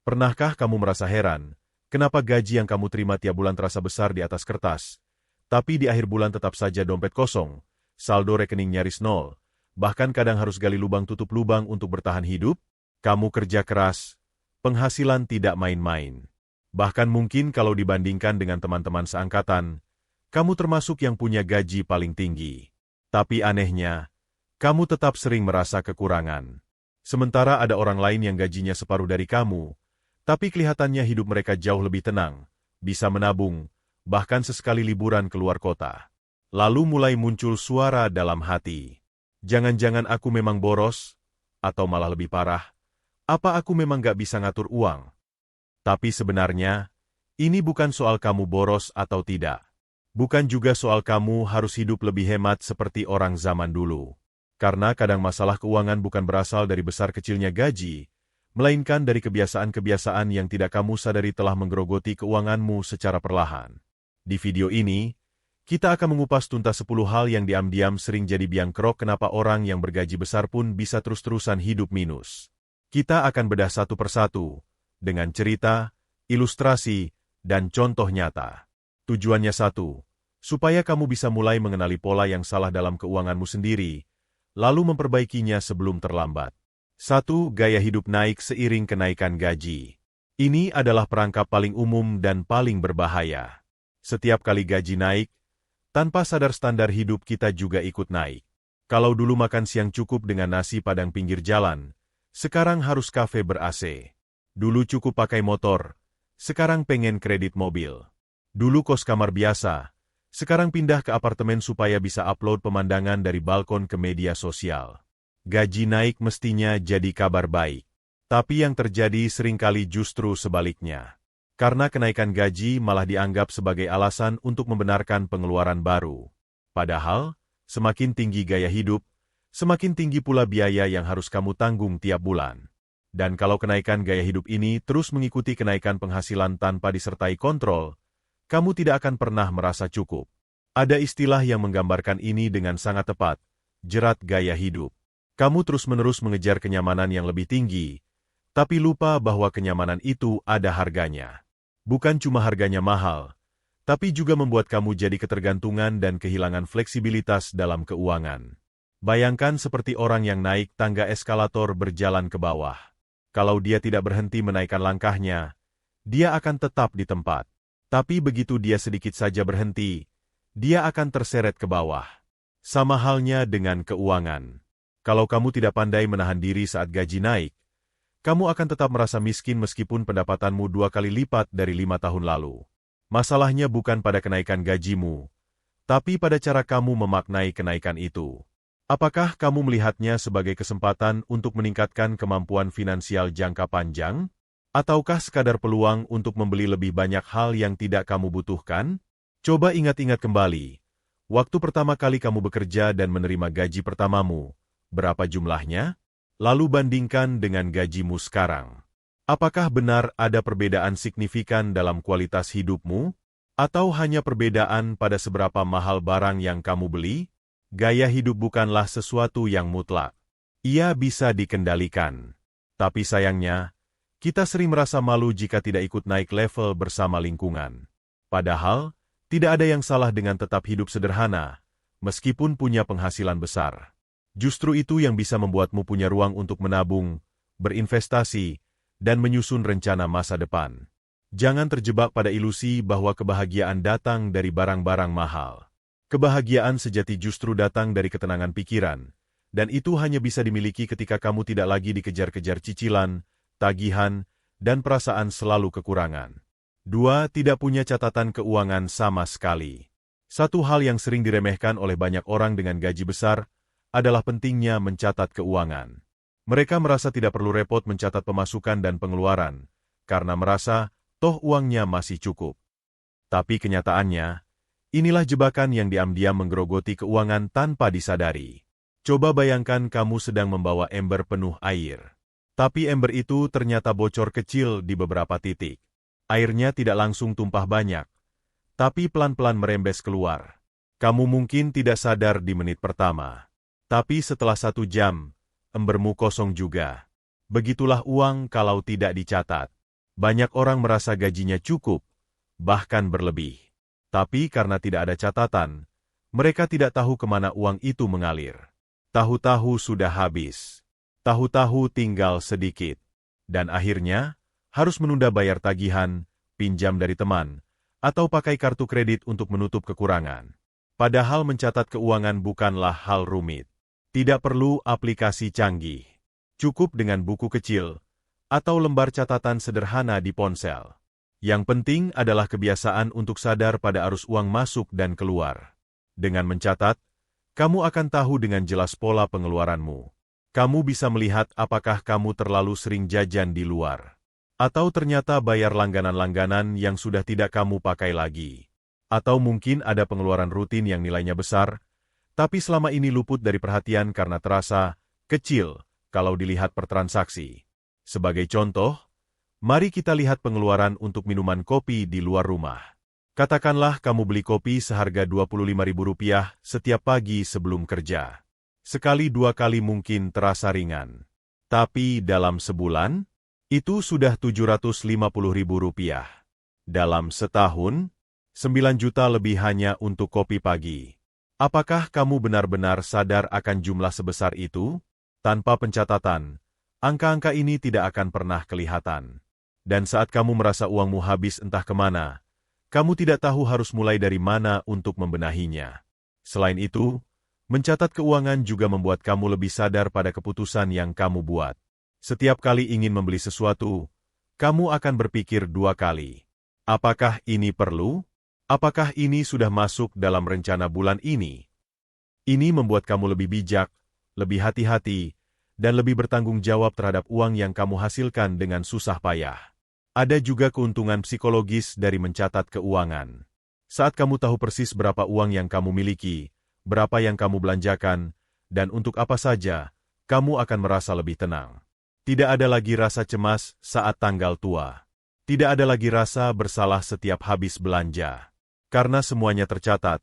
Pernahkah kamu merasa heran, kenapa gaji yang kamu terima tiap bulan terasa besar di atas kertas, tapi di akhir bulan tetap saja dompet kosong, saldo rekening nyaris nol, bahkan kadang harus gali lubang tutup lubang untuk bertahan hidup? Kamu kerja keras, penghasilan tidak main-main. Bahkan mungkin kalau dibandingkan dengan teman-teman seangkatan, kamu termasuk yang punya gaji paling tinggi. Tapi anehnya, kamu tetap sering merasa kekurangan. Sementara ada orang lain yang gajinya separuh dari kamu, tapi kelihatannya hidup mereka jauh lebih tenang, bisa menabung, bahkan sesekali liburan keluar kota. Lalu mulai muncul suara dalam hati. Jangan-jangan aku memang boros? Atau malah lebih parah, apa aku memang gak bisa ngatur uang? Tapi sebenarnya, ini bukan soal kamu boros atau tidak. Bukan juga soal kamu harus hidup lebih hemat seperti orang zaman dulu. Karena kadang masalah keuangan bukan berasal dari besar kecilnya gaji, melainkan dari kebiasaan-kebiasaan yang tidak kamu sadari telah menggerogoti keuanganmu secara perlahan. Di video ini, kita akan mengupas tuntas 10 hal yang diam-diam sering jadi biang kerok kenapa orang yang bergaji besar pun bisa terus-terusan hidup minus. Kita akan bedah satu persatu, dengan cerita, ilustrasi, dan contoh nyata. Tujuannya satu, supaya kamu bisa mulai mengenali pola yang salah dalam keuanganmu sendiri, lalu memperbaikinya sebelum terlambat. 1. Gaya hidup naik seiring kenaikan gaji. Ini adalah perangkap paling umum dan paling berbahaya. Setiap kali gaji naik, tanpa sadar standar hidup kita juga ikut naik. Kalau dulu makan siang cukup dengan nasi padang pinggir jalan, sekarang harus kafe ber-AC. Dulu cukup pakai motor, sekarang pengen kredit mobil. Dulu kos kamar biasa, sekarang pindah ke apartemen supaya bisa upload pemandangan dari balkon ke media sosial. Gaji naik mestinya jadi kabar baik. Tapi yang terjadi seringkali justru sebaliknya. Karena kenaikan gaji malah dianggap sebagai alasan untuk membenarkan pengeluaran baru. Padahal, semakin tinggi gaya hidup, semakin tinggi pula biaya yang harus kamu tanggung tiap bulan. Dan kalau kenaikan gaya hidup ini terus mengikuti kenaikan penghasilan tanpa disertai kontrol, kamu tidak akan pernah merasa cukup. Ada istilah yang menggambarkan ini dengan sangat tepat, jerat gaya hidup. Kamu terus-menerus mengejar kenyamanan yang lebih tinggi, tapi lupa bahwa kenyamanan itu ada harganya. Bukan cuma harganya mahal, tapi juga membuat kamu jadi ketergantungan dan kehilangan fleksibilitas dalam keuangan. Bayangkan seperti orang yang naik tangga eskalator berjalan ke bawah. Kalau dia tidak berhenti menaikkan langkahnya, dia akan tetap di tempat. Tapi begitu dia sedikit saja berhenti, dia akan terseret ke bawah. Sama halnya dengan keuangan. Kalau kamu tidak pandai menahan diri saat gaji naik, kamu akan tetap merasa miskin meskipun pendapatanmu 2 kali lipat dari 5 tahun lalu. Masalahnya bukan pada kenaikan gajimu, tapi pada cara kamu memaknai kenaikan itu. Apakah kamu melihatnya sebagai kesempatan untuk meningkatkan kemampuan finansial jangka panjang? Ataukah sekadar peluang untuk membeli lebih banyak hal yang tidak kamu butuhkan? Coba ingat-ingat kembali. Waktu pertama kali kamu bekerja dan menerima gaji pertamamu, berapa jumlahnya? Lalu bandingkan dengan gajimu sekarang. Apakah benar ada perbedaan signifikan dalam kualitas hidupmu? Atau hanya perbedaan pada seberapa mahal barang yang kamu beli? Gaya hidup bukanlah sesuatu yang mutlak. Ia bisa dikendalikan. Tapi sayangnya, kita sering merasa malu jika tidak ikut naik level bersama lingkungan. Padahal, tidak ada yang salah dengan tetap hidup sederhana, meskipun punya penghasilan besar. Justru itu yang bisa membuatmu punya ruang untuk menabung, berinvestasi, dan menyusun rencana masa depan. Jangan terjebak pada ilusi bahwa kebahagiaan datang dari barang-barang mahal. Kebahagiaan sejati justru datang dari ketenangan pikiran, dan itu hanya bisa dimiliki ketika kamu tidak lagi dikejar-kejar cicilan, tagihan, dan perasaan selalu kekurangan. 2. Tidak punya catatan keuangan sama sekali. Satu hal yang sering diremehkan oleh banyak orang dengan gaji besar adalah pentingnya mencatat keuangan. Mereka merasa tidak perlu repot mencatat pemasukan dan pengeluaran, karena merasa, toh uangnya masih cukup. Tapi kenyataannya, inilah jebakan yang diam-diam menggerogoti keuangan tanpa disadari. Coba bayangkan kamu sedang membawa ember penuh air. Tapi ember itu ternyata bocor kecil di beberapa titik. Airnya tidak langsung tumpah banyak, tapi pelan-pelan merembes keluar. Kamu mungkin tidak sadar di menit pertama. Tapi setelah 1 jam, embermu kosong juga. Begitulah uang kalau tidak dicatat. Banyak orang merasa gajinya cukup, bahkan berlebih. Tapi karena tidak ada catatan, mereka tidak tahu kemana uang itu mengalir. Tahu-tahu sudah habis. Tahu-tahu tinggal sedikit. Dan akhirnya, harus menunda bayar tagihan, pinjam dari teman, atau pakai kartu kredit untuk menutup kekurangan. Padahal mencatat keuangan bukanlah hal rumit. Tidak perlu aplikasi canggih. Cukup dengan buku kecil, atau lembar catatan sederhana di ponsel. Yang penting adalah kebiasaan untuk sadar pada arus uang masuk dan keluar. Dengan mencatat, kamu akan tahu dengan jelas pola pengeluaranmu. Kamu bisa melihat apakah kamu terlalu sering jajan di luar. Atau ternyata bayar langganan-langganan yang sudah tidak kamu pakai lagi. Atau mungkin ada pengeluaran rutin yang nilainya besar, tapi selama ini luput dari perhatian karena terasa kecil kalau dilihat per transaksi. Sebagai contoh, mari kita lihat pengeluaran untuk minuman kopi di luar rumah. Katakanlah kamu beli kopi seharga Rp25.000 setiap pagi sebelum kerja. Sekali dua kali mungkin terasa ringan. Tapi dalam sebulan, itu sudah Rp750.000. Dalam setahun, 9 juta lebih hanya untuk kopi pagi. Apakah kamu benar-benar sadar akan jumlah sebesar itu? Tanpa pencatatan, angka-angka ini tidak akan pernah kelihatan. Dan saat kamu merasa uangmu habis entah kemana, kamu tidak tahu harus mulai dari mana untuk membenahinya. Selain itu, mencatat keuangan juga membuat kamu lebih sadar pada keputusan yang kamu buat. Setiap kali ingin membeli sesuatu, kamu akan berpikir dua kali. Apakah ini perlu? Apakah ini sudah masuk dalam rencana bulan ini? Ini membuat kamu lebih bijak, lebih hati-hati, dan lebih bertanggung jawab terhadap uang yang kamu hasilkan dengan susah payah. Ada juga keuntungan psikologis dari mencatat keuangan. Saat kamu tahu persis berapa uang yang kamu miliki, berapa yang kamu belanjakan, dan untuk apa saja, kamu akan merasa lebih tenang. Tidak ada lagi rasa cemas saat tanggal tua. Tidak ada lagi rasa bersalah setiap habis belanja. Karena semuanya tercatat,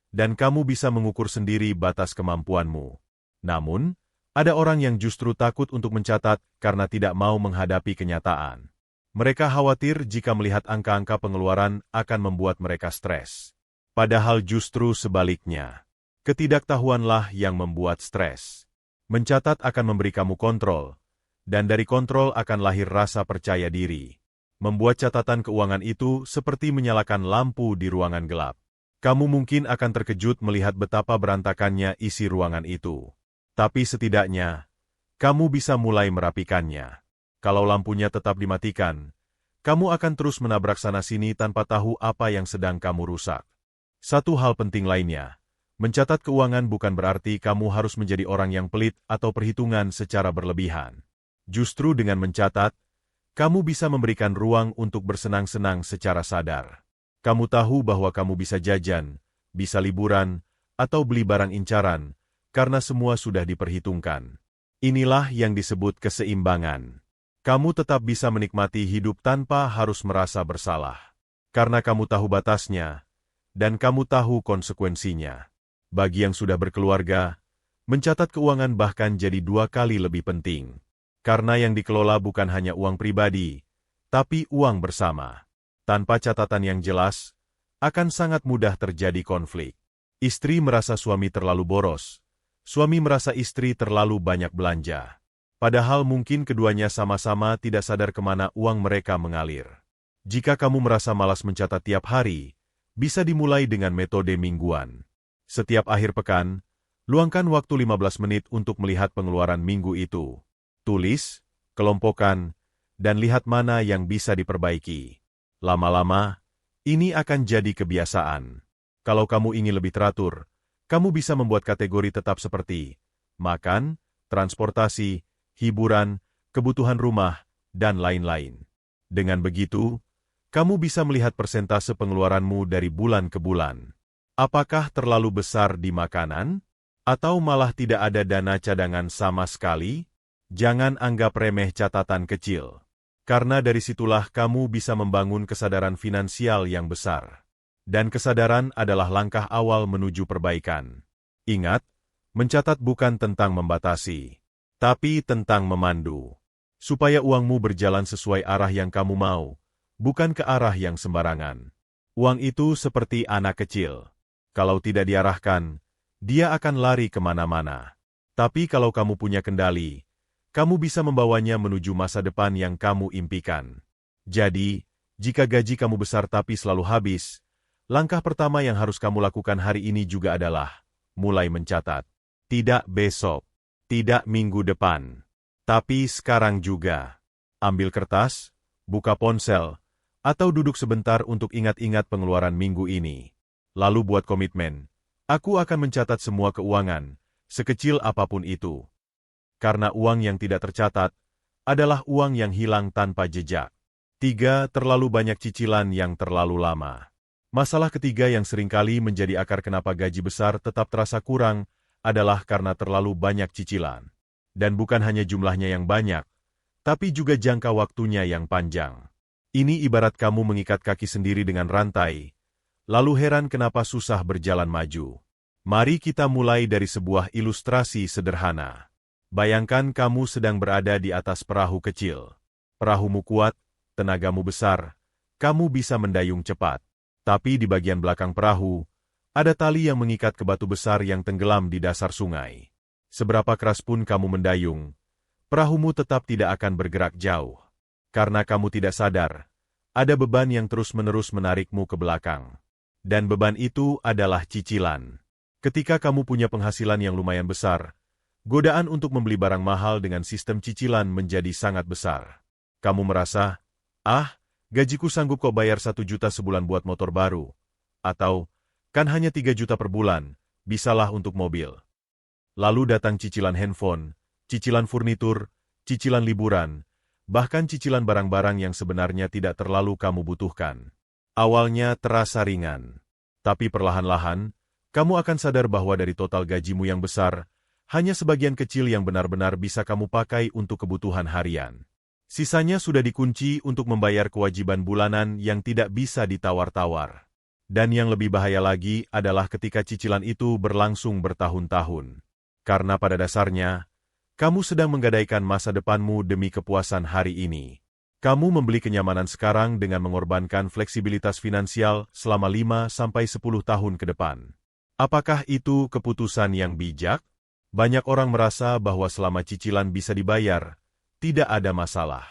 dan kamu bisa mengukur sendiri batas kemampuanmu. Namun, ada orang yang justru takut untuk mencatat karena tidak mau menghadapi kenyataan. Mereka khawatir jika melihat angka-angka pengeluaran akan membuat mereka stres. Padahal justru sebaliknya. Ketidaktahuanlah yang membuat stres. Mencatat akan memberi kamu kontrol, dan dari kontrol akan lahir rasa percaya diri. Membuat catatan keuangan itu seperti menyalakan lampu di ruangan gelap. Kamu mungkin akan terkejut melihat betapa berantakannya isi ruangan itu. Tapi setidaknya, kamu bisa mulai merapikannya. Kalau lampunya tetap dimatikan, kamu akan terus menabrak sana-sini tanpa tahu apa yang sedang kamu rusak. Satu hal penting lainnya, mencatat keuangan bukan berarti kamu harus menjadi orang yang pelit atau perhitungan secara berlebihan. Justru dengan mencatat, kamu bisa memberikan ruang untuk bersenang-senang secara sadar. Kamu tahu bahwa kamu bisa jajan, bisa liburan, atau beli barang incaran, karena semua sudah diperhitungkan. Inilah yang disebut keseimbangan. Kamu tetap bisa menikmati hidup tanpa harus merasa bersalah. Karena kamu tahu batasnya, dan kamu tahu konsekuensinya. Bagi yang sudah berkeluarga, mencatat keuangan bahkan jadi 2 kali lebih penting. Karena yang dikelola bukan hanya uang pribadi, tapi uang bersama. Tanpa catatan yang jelas, akan sangat mudah terjadi konflik. Istri merasa suami terlalu boros, suami merasa istri terlalu banyak belanja. Padahal mungkin keduanya sama-sama tidak sadar kemana uang mereka mengalir. Jika kamu merasa malas mencatat tiap hari, bisa dimulai dengan metode mingguan. Setiap akhir pekan, luangkan waktu 15 menit untuk melihat pengeluaran minggu itu. Tulis, kelompokkan, dan lihat mana yang bisa diperbaiki. Lama-lama, ini akan jadi kebiasaan. Kalau kamu ingin lebih teratur, kamu bisa membuat kategori tetap seperti makan, transportasi, hiburan, kebutuhan rumah, dan lain-lain. Dengan begitu, kamu bisa melihat persentase pengeluaranmu dari bulan ke bulan. Apakah terlalu besar di makanan? Atau malah tidak ada dana cadangan sama sekali? Jangan anggap remeh catatan kecil, karena dari situlah kamu bisa membangun kesadaran finansial yang besar. Dan kesadaran adalah langkah awal menuju perbaikan. Ingat, mencatat bukan tentang membatasi, tapi tentang memandu. supaya uangmu berjalan sesuai arah yang kamu mau, bukan ke arah yang sembarangan. Uang itu seperti anak kecil. Kalau tidak diarahkan, dia akan lari kemana-mana. Tapi kalau kamu punya kendali, kamu bisa membawanya menuju masa depan yang kamu impikan. Jadi, jika gaji kamu besar tapi selalu habis, langkah pertama yang harus kamu lakukan hari ini juga adalah mulai mencatat. Tidak besok, tidak minggu depan, tapi sekarang juga. Ambil kertas, buka ponsel, atau duduk sebentar untuk ingat-ingat pengeluaran minggu ini. Lalu buat komitmen. Aku akan mencatat semua keuangan, sekecil apapun itu. Karena uang yang tidak tercatat adalah uang yang hilang tanpa jejak. 3. Terlalu banyak cicilan yang terlalu lama. Masalah ketiga yang seringkali menjadi akar kenapa gaji besar tetap terasa kurang adalah karena terlalu banyak cicilan. Dan bukan hanya jumlahnya yang banyak, tapi juga jangka waktunya yang panjang. Ini ibarat kamu mengikat kaki sendiri dengan rantai, lalu heran kenapa susah berjalan maju. Mari kita mulai dari sebuah ilustrasi sederhana. Bayangkan kamu sedang berada di atas perahu kecil. Perahumu kuat, tenagamu besar, kamu bisa mendayung cepat. Tapi di bagian belakang perahu, ada tali yang mengikat ke batu besar yang tenggelam di dasar sungai. Seberapa keras pun kamu mendayung, perahumu tetap tidak akan bergerak jauh. Karena kamu tidak sadar, ada beban yang terus-menerus menarikmu ke belakang. Dan beban itu adalah cicilan. Ketika kamu punya penghasilan yang lumayan besar, godaan untuk membeli barang mahal dengan sistem cicilan menjadi sangat besar. Kamu merasa, gajiku sanggup kok bayar 1 juta sebulan buat motor baru. Atau, kan hanya 3 juta per bulan, bisalah untuk mobil. Lalu datang cicilan handphone, cicilan furnitur, cicilan liburan, bahkan cicilan barang-barang yang sebenarnya tidak terlalu kamu butuhkan. Awalnya terasa ringan, tapi perlahan-lahan, kamu akan sadar bahwa dari total gajimu yang besar, hanya sebagian kecil yang benar-benar bisa kamu pakai untuk kebutuhan harian. Sisanya sudah dikunci untuk membayar kewajiban bulanan yang tidak bisa ditawar-tawar. Dan yang lebih bahaya lagi adalah ketika cicilan itu berlangsung bertahun-tahun. Karena pada dasarnya, kamu sedang menggadaikan masa depanmu demi kepuasan hari ini. Kamu membeli kenyamanan sekarang dengan mengorbankan fleksibilitas finansial selama 5-10 tahun ke depan. Apakah itu keputusan yang bijak? Banyak orang merasa bahwa selama cicilan bisa dibayar, tidak ada masalah.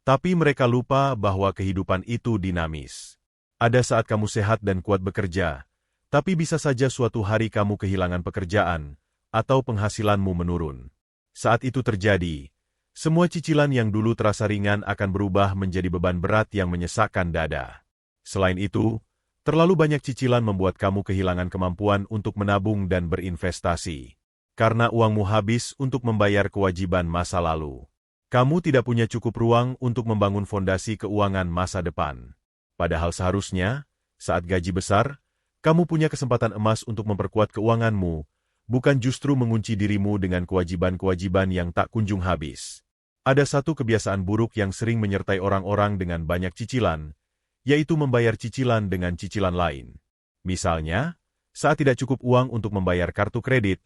Tapi mereka lupa bahwa kehidupan itu dinamis. Ada saat kamu sehat dan kuat bekerja, tapi bisa saja suatu hari kamu kehilangan pekerjaan, atau penghasilanmu menurun. Saat itu terjadi, semua cicilan yang dulu terasa ringan akan berubah menjadi beban berat yang menyesakkan dada. Selain itu, terlalu banyak cicilan membuat kamu kehilangan kemampuan untuk menabung dan berinvestasi. Karena uangmu habis untuk membayar kewajiban masa lalu. Kamu tidak punya cukup ruang untuk membangun fondasi keuangan masa depan. Padahal seharusnya, saat gaji besar, kamu punya kesempatan emas untuk memperkuat keuanganmu, bukan justru mengunci dirimu dengan kewajiban-kewajiban yang tak kunjung habis. Ada satu kebiasaan buruk yang sering menyertai orang-orang dengan banyak cicilan, yaitu membayar cicilan dengan cicilan lain. Misalnya, saat tidak cukup uang untuk membayar kartu kredit,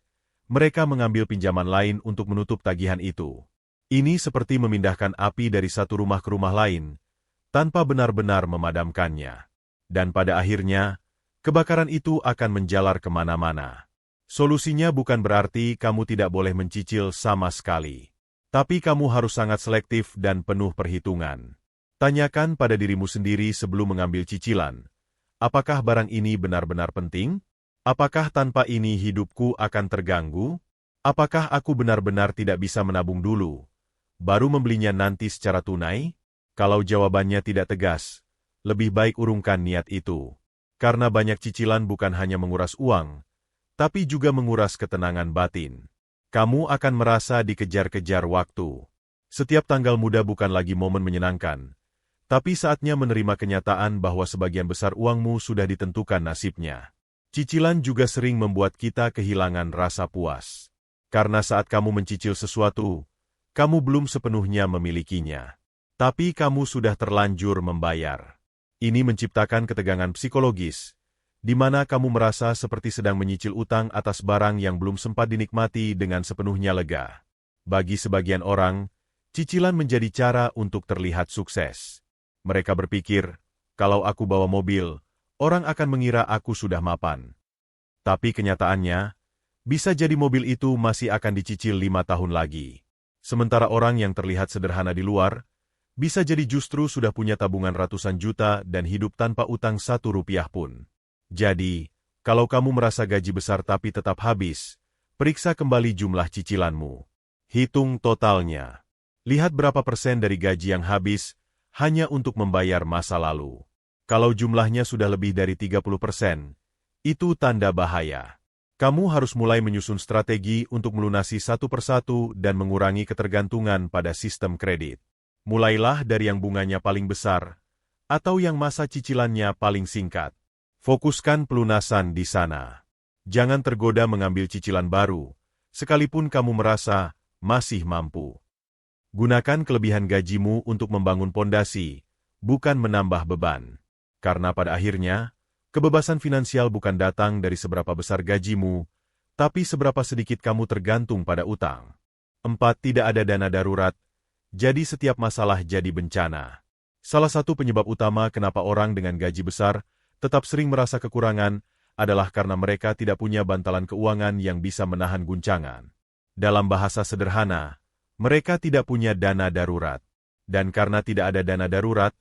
mereka mengambil pinjaman lain untuk menutup tagihan itu. Ini seperti memindahkan api dari satu rumah ke rumah lain, tanpa benar-benar memadamkannya. Dan pada akhirnya, kebakaran itu akan menjalar kemana-mana. Solusinya bukan berarti kamu tidak boleh mencicil sama sekali. Tapi kamu harus sangat selektif dan penuh perhitungan. Tanyakan pada dirimu sendiri sebelum mengambil cicilan. Apakah barang ini benar-benar penting? Apakah tanpa ini hidupku akan terganggu? Apakah aku benar-benar tidak bisa menabung dulu, baru membelinya nanti secara tunai? Kalau jawabannya tidak tegas, lebih baik urungkan niat itu. Karena banyak cicilan bukan hanya menguras uang, tapi juga menguras ketenangan batin. Kamu akan merasa dikejar-kejar waktu. Setiap tanggal muda bukan lagi momen menyenangkan, tapi saatnya menerima kenyataan bahwa sebagian besar uangmu sudah ditentukan nasibnya. Cicilan juga sering membuat kita kehilangan rasa puas. Karena saat kamu mencicil sesuatu, kamu belum sepenuhnya memilikinya. Tapi kamu sudah terlanjur membayar. Ini menciptakan ketegangan psikologis, di mana kamu merasa seperti sedang menyicil utang atas barang yang belum sempat dinikmati dengan sepenuhnya lega. Bagi sebagian orang, Cicilan menjadi cara untuk terlihat sukses. Mereka berpikir, kalau aku bawa mobil, orang akan mengira aku sudah mapan. Tapi kenyataannya, bisa jadi mobil itu masih akan dicicil 5 tahun lagi. Sementara orang yang terlihat sederhana di luar, bisa jadi justru sudah punya tabungan ratusan juta dan hidup tanpa utang 1 rupiah pun. Jadi, kalau kamu merasa gaji besar tapi tetap habis, periksa kembali jumlah cicilanmu. Hitung totalnya. Lihat berapa persen dari gaji yang habis hanya untuk membayar masa lalu. Kalau jumlahnya sudah lebih dari 30%, itu tanda bahaya. Kamu harus mulai menyusun strategi untuk melunasi satu persatu dan mengurangi ketergantungan pada sistem kredit. Mulailah dari yang bunganya paling besar, atau yang masa cicilannya paling singkat. Fokuskan pelunasan di sana. Jangan tergoda mengambil cicilan baru, sekalipun kamu merasa masih mampu. Gunakan kelebihan gajimu untuk membangun pondasi, bukan menambah beban. Karena pada akhirnya, kebebasan finansial bukan datang dari seberapa besar gajimu, tapi seberapa sedikit kamu tergantung pada utang. 4. Tidak ada dana darurat. Jadi setiap masalah jadi bencana. Salah satu penyebab utama kenapa orang dengan gaji besar tetap sering merasa kekurangan adalah karena mereka tidak punya bantalan keuangan yang bisa menahan guncangan. Dalam bahasa sederhana, mereka tidak punya dana darurat. Dan karena tidak ada dana darurat,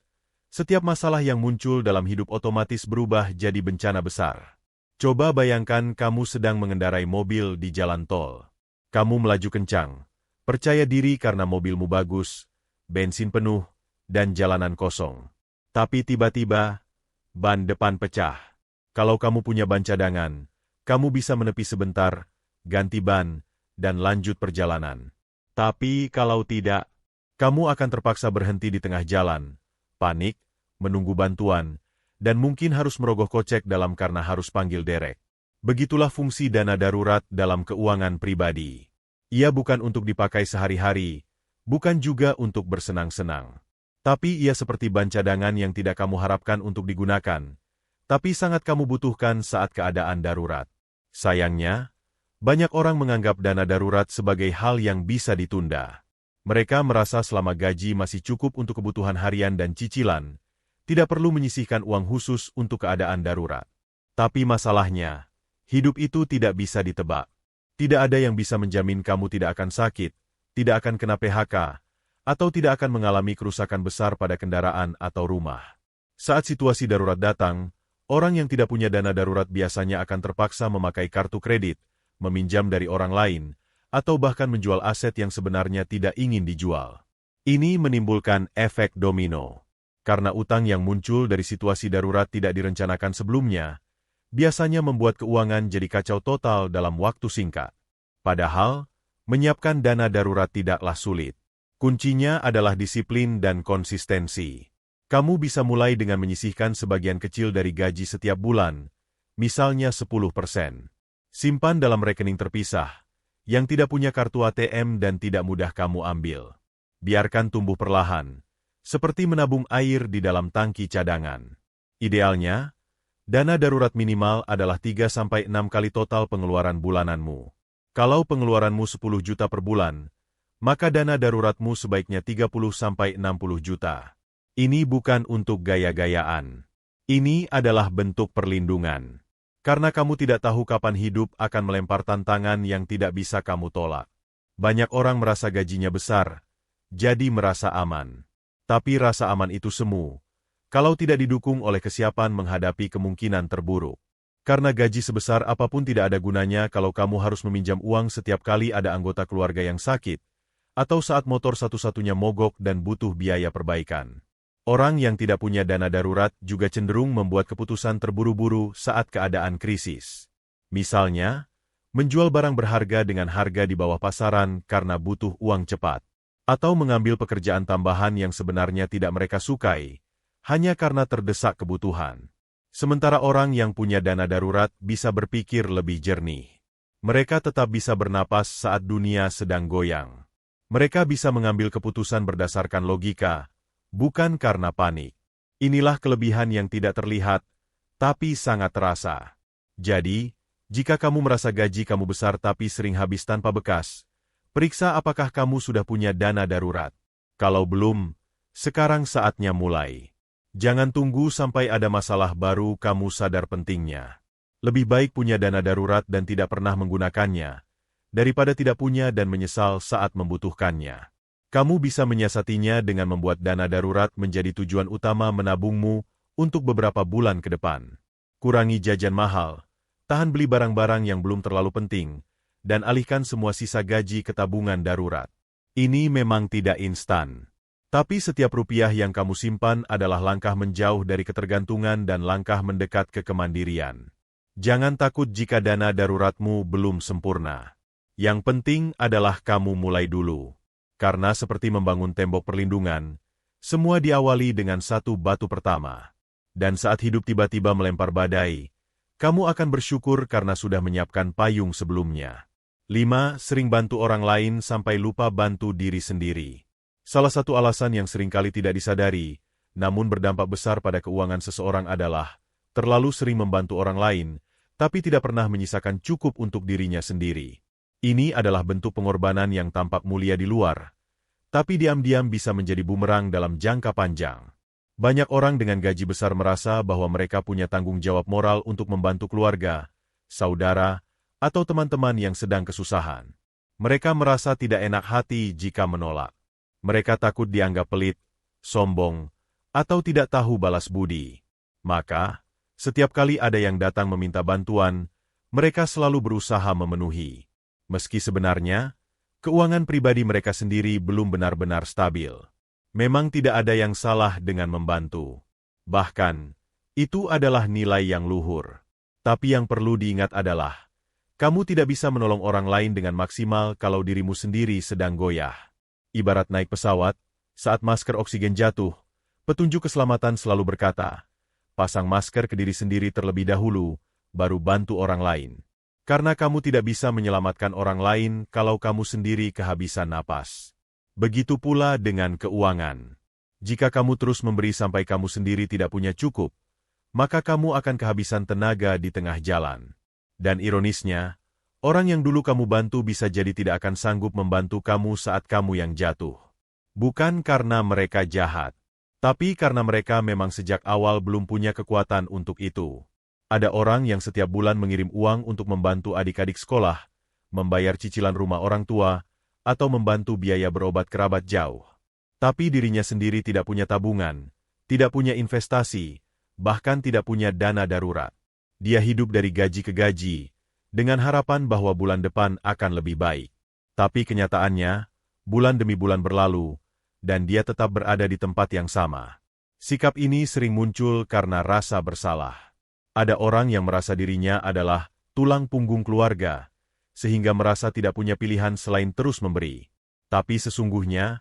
setiap masalah yang muncul dalam hidup otomatis berubah jadi bencana besar. Coba bayangkan kamu sedang mengendarai mobil di jalan tol. Kamu melaju kencang. Percaya diri karena mobilmu bagus, bensin penuh, dan jalanan kosong. Tapi tiba-tiba, ban depan pecah. Kalau kamu punya ban cadangan, kamu bisa menepi sebentar, ganti ban, dan lanjut perjalanan. Tapi kalau tidak, kamu akan terpaksa berhenti di tengah jalan, panik, menunggu bantuan, dan mungkin harus merogoh kocek dalam karena harus panggil derek. Begitulah fungsi dana darurat dalam keuangan pribadi. Ia bukan untuk dipakai sehari-hari, bukan juga untuk bersenang-senang. Tapi ia seperti ban cadangan yang tidak kamu harapkan untuk digunakan, tapi sangat kamu butuhkan saat keadaan darurat. Sayangnya, banyak orang menganggap dana darurat sebagai hal yang bisa ditunda. Mereka merasa selama gaji masih cukup untuk kebutuhan harian dan cicilan, tidak perlu menyisihkan uang khusus untuk keadaan darurat. Tapi masalahnya, hidup itu tidak bisa ditebak. Tidak ada yang bisa menjamin kamu tidak akan sakit, tidak akan kena PHK, atau tidak akan mengalami kerusakan besar pada kendaraan atau rumah. Saat situasi darurat datang, orang yang tidak punya dana darurat biasanya akan terpaksa memakai kartu kredit, meminjam dari orang lain, atau bahkan menjual aset yang sebenarnya tidak ingin dijual. Ini menimbulkan efek domino. Karena utang yang muncul dari situasi darurat tidak direncanakan sebelumnya, biasanya membuat keuangan jadi kacau total dalam waktu singkat. Padahal, menyiapkan dana darurat tidaklah sulit. Kuncinya adalah disiplin dan konsistensi. Kamu bisa mulai dengan menyisihkan sebagian kecil dari gaji setiap bulan, misalnya 10%. Simpan dalam rekening terpisah, yang tidak punya kartu ATM dan tidak mudah kamu ambil. Biarkan tumbuh perlahan, seperti menabung air di dalam tangki cadangan. Idealnya, dana darurat minimal adalah 3-6 kali total pengeluaran bulananmu. Kalau pengeluaranmu 10 juta per bulan, maka dana daruratmu sebaiknya 30-60 juta. Ini bukan untuk gaya-gayaan. Ini adalah bentuk perlindungan. Karena kamu tidak tahu kapan hidup akan melempar tantangan yang tidak bisa kamu tolak. Banyak orang merasa gajinya besar, jadi merasa aman. Tapi rasa aman itu semu, kalau tidak didukung oleh kesiapan menghadapi kemungkinan terburuk. Karena gaji sebesar apapun tidak ada gunanya kalau kamu harus meminjam uang setiap kali ada anggota keluarga yang sakit, atau saat motor satu-satunya mogok dan butuh biaya perbaikan. Orang yang tidak punya dana darurat juga cenderung membuat keputusan terburu-buru saat keadaan krisis. Misalnya, menjual barang berharga dengan harga di bawah pasaran karena butuh uang cepat, atau mengambil pekerjaan tambahan yang sebenarnya tidak mereka sukai, hanya karena terdesak kebutuhan. Sementara orang yang punya dana darurat bisa berpikir lebih jernih. Mereka tetap bisa bernapas saat dunia sedang goyang. Mereka bisa mengambil keputusan berdasarkan logika, bukan karena panik. Inilah kelebihan yang tidak terlihat, tapi sangat terasa. Jadi, jika kamu merasa gaji kamu besar tapi sering habis tanpa bekas, periksa apakah kamu sudah punya dana darurat. Kalau belum, sekarang saatnya mulai. Jangan tunggu sampai ada masalah baru kamu sadar pentingnya. Lebih baik punya dana darurat dan tidak pernah menggunakannya, daripada tidak punya dan menyesal saat membutuhkannya. Kamu bisa menyiasatinya dengan membuat dana darurat menjadi tujuan utama menabungmu untuk beberapa bulan ke depan. Kurangi jajan mahal, tahan beli barang-barang yang belum terlalu penting, dan alihkan semua sisa gaji ke tabungan darurat. Ini memang tidak instan. Tapi setiap rupiah yang kamu simpan adalah langkah menjauh dari ketergantungan dan langkah mendekat ke kemandirian. Jangan takut jika dana daruratmu belum sempurna. Yang penting adalah kamu mulai dulu. Karena seperti membangun tembok perlindungan, semua diawali dengan satu batu pertama. Dan saat hidup tiba-tiba melempar badai, kamu akan bersyukur karena sudah menyiapkan payung sebelumnya. 5. Sering bantu orang lain sampai lupa bantu diri sendiri. Salah satu alasan yang seringkali tidak disadari, namun berdampak besar pada keuangan seseorang adalah terlalu sering membantu orang lain, tapi tidak pernah menyisakan cukup untuk dirinya sendiri. Ini adalah bentuk pengorbanan yang tampak mulia di luar, tapi diam-diam bisa menjadi bumerang dalam jangka panjang. Banyak orang dengan gaji besar merasa bahwa mereka punya tanggung jawab moral untuk membantu keluarga, saudara, atau teman-teman yang sedang kesusahan. Mereka merasa tidak enak hati jika menolak. Mereka takut dianggap pelit, sombong, atau tidak tahu balas budi. Maka, setiap kali ada yang datang meminta bantuan, mereka selalu berusaha memenuhi. Meski sebenarnya, keuangan pribadi mereka sendiri belum benar-benar stabil. Memang tidak ada yang salah dengan membantu. Bahkan, itu adalah nilai yang luhur. Tapi yang perlu diingat adalah, kamu tidak bisa menolong orang lain dengan maksimal kalau dirimu sendiri sedang goyah. Ibarat naik pesawat, saat masker oksigen jatuh, petunjuk keselamatan selalu berkata, pasang masker ke diri sendiri terlebih dahulu, baru bantu orang lain. Karena kamu tidak bisa menyelamatkan orang lain kalau kamu sendiri kehabisan napas. Begitu pula dengan keuangan. Jika kamu terus memberi sampai kamu sendiri tidak punya cukup, maka kamu akan kehabisan tenaga di tengah jalan. Dan ironisnya, orang yang dulu kamu bantu bisa jadi tidak akan sanggup membantu kamu saat kamu yang jatuh. Bukan karena mereka jahat, tapi karena mereka memang sejak awal belum punya kekuatan untuk itu. Ada orang yang setiap bulan mengirim uang untuk membantu adik-adik sekolah, membayar cicilan rumah orang tua, atau membantu biaya berobat kerabat jauh. Tapi dirinya sendiri tidak punya tabungan, tidak punya investasi, bahkan tidak punya dana darurat. Dia hidup dari gaji ke gaji, dengan harapan bahwa bulan depan akan lebih baik. Tapi kenyataannya, bulan demi bulan berlalu, dan dia tetap berada di tempat yang sama. Sikap ini sering muncul karena rasa bersalah. Ada orang yang merasa dirinya adalah tulang punggung keluarga, sehingga merasa tidak punya pilihan selain terus memberi. Tapi sesungguhnya,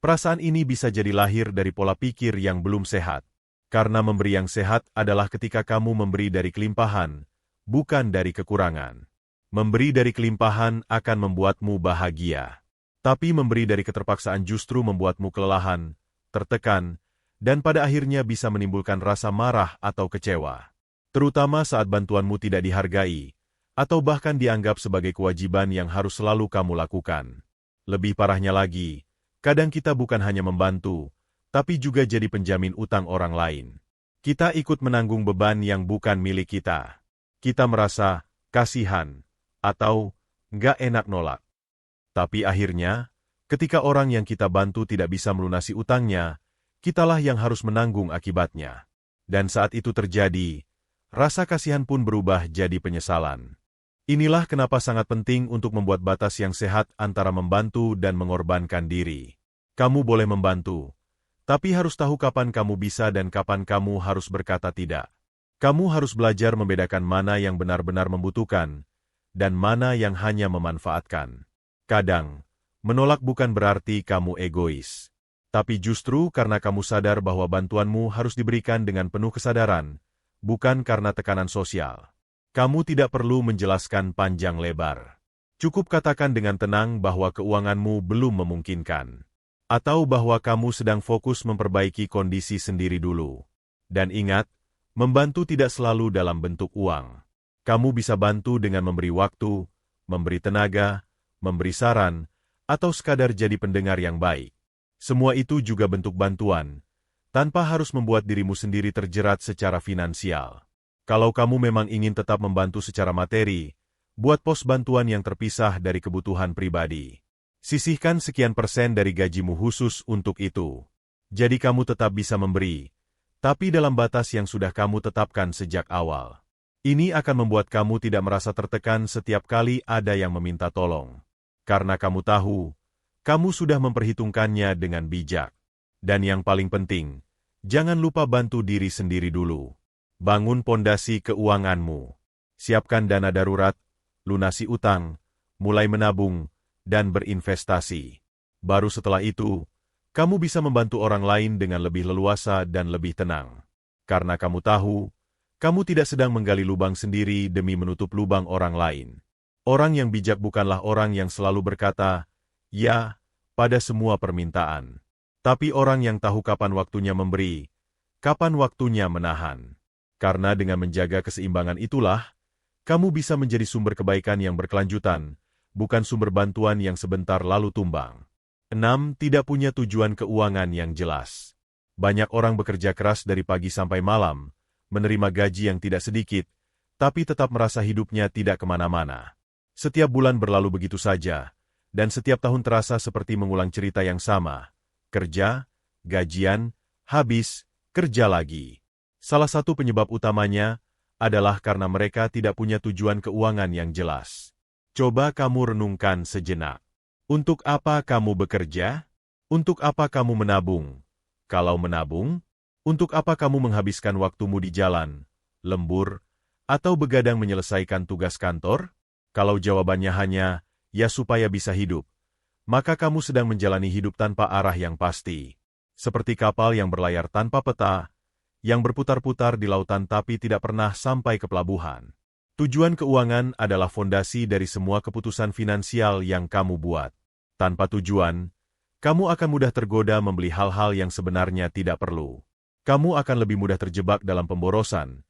perasaan ini bisa jadi lahir dari pola pikir yang belum sehat. Karena memberi yang sehat adalah ketika kamu memberi dari kelimpahan, bukan dari kekurangan. Memberi dari kelimpahan akan membuatmu bahagia. Tapi memberi dari keterpaksaan justru membuatmu kelelahan, tertekan, dan pada akhirnya bisa menimbulkan rasa marah atau kecewa. Terutama saat bantuanmu tidak dihargai, atau bahkan dianggap sebagai kewajiban yang harus selalu kamu lakukan. Lebih parahnya lagi, kadang kita bukan hanya membantu, tapi juga jadi penjamin utang orang lain. Kita ikut menanggung beban yang bukan milik kita. Kita merasa kasihan, atau nggak enak nolak. Tapi akhirnya, ketika orang yang kita bantu tidak bisa melunasi utangnya, kitalah yang harus menanggung akibatnya. Dan saat itu terjadi, rasa kasihan pun berubah jadi penyesalan. Inilah kenapa sangat penting untuk membuat batas yang sehat antara membantu dan mengorbankan diri. Kamu boleh membantu, tapi harus tahu kapan kamu bisa dan kapan kamu harus berkata tidak. Kamu harus belajar membedakan mana yang benar-benar membutuhkan, dan mana yang hanya memanfaatkan. Kadang, menolak bukan berarti kamu egois. Tapi justru karena kamu sadar bahwa bantuanmu harus diberikan dengan penuh kesadaran, bukan karena tekanan sosial. Kamu tidak perlu menjelaskan panjang lebar. Cukup katakan dengan tenang bahwa keuanganmu belum memungkinkan. Atau bahwa kamu sedang fokus memperbaiki kondisi sendiri dulu. Dan ingat, membantu tidak selalu dalam bentuk uang. Kamu bisa bantu dengan memberi waktu, memberi tenaga, memberi saran, atau sekadar jadi pendengar yang baik. Semua itu juga bentuk bantuan, tanpa harus membuat dirimu sendiri terjerat secara finansial. Kalau kamu memang ingin tetap membantu secara materi, buat pos bantuan yang terpisah dari kebutuhan pribadi. Sisihkan sekian persen dari gajimu khusus untuk itu. Jadi kamu tetap bisa memberi, tapi dalam batas yang sudah kamu tetapkan sejak awal. Ini akan membuat kamu tidak merasa tertekan setiap kali ada yang meminta tolong. Karena kamu tahu, kamu sudah memperhitungkannya dengan bijak. Dan yang paling penting, jangan lupa bantu diri sendiri dulu. Bangun pondasi keuanganmu. Siapkan dana darurat, lunasi utang, mulai menabung, dan berinvestasi. Baru setelah itu, kamu bisa membantu orang lain dengan lebih leluasa dan lebih tenang. Karena kamu tahu, kamu tidak sedang menggali lubang sendiri demi menutup lubang orang lain. Orang yang bijak bukanlah orang yang selalu berkata, "Ya," pada semua permintaan. Tapi orang yang tahu kapan waktunya memberi, kapan waktunya menahan. Karena dengan menjaga keseimbangan itulah, kamu bisa menjadi sumber kebaikan yang berkelanjutan, bukan sumber bantuan yang sebentar lalu tumbang. 6. Tidak punya tujuan keuangan yang jelas. Banyak orang bekerja keras dari pagi sampai malam, menerima gaji yang tidak sedikit, tapi tetap merasa hidupnya tidak kemana-mana. Setiap bulan berlalu begitu saja, dan setiap tahun terasa seperti mengulang cerita yang sama. Kerja, gajian, habis, kerja lagi. Salah satu penyebab utamanya adalah karena mereka tidak punya tujuan keuangan yang jelas. Coba kamu renungkan sejenak. Untuk apa kamu bekerja? Untuk apa kamu menabung? Kalau menabung, untuk apa kamu menghabiskan waktumu di jalan, lembur, atau begadang menyelesaikan tugas kantor? Kalau jawabannya hanya, ya supaya bisa hidup, maka kamu sedang menjalani hidup tanpa arah yang pasti. Seperti kapal yang berlayar tanpa peta, yang berputar-putar di lautan tapi tidak pernah sampai ke pelabuhan. Tujuan keuangan adalah fondasi dari semua keputusan finansial yang kamu buat. Tanpa tujuan, kamu akan mudah tergoda membeli hal-hal yang sebenarnya tidak perlu. Kamu akan lebih mudah terjebak dalam pemborosan,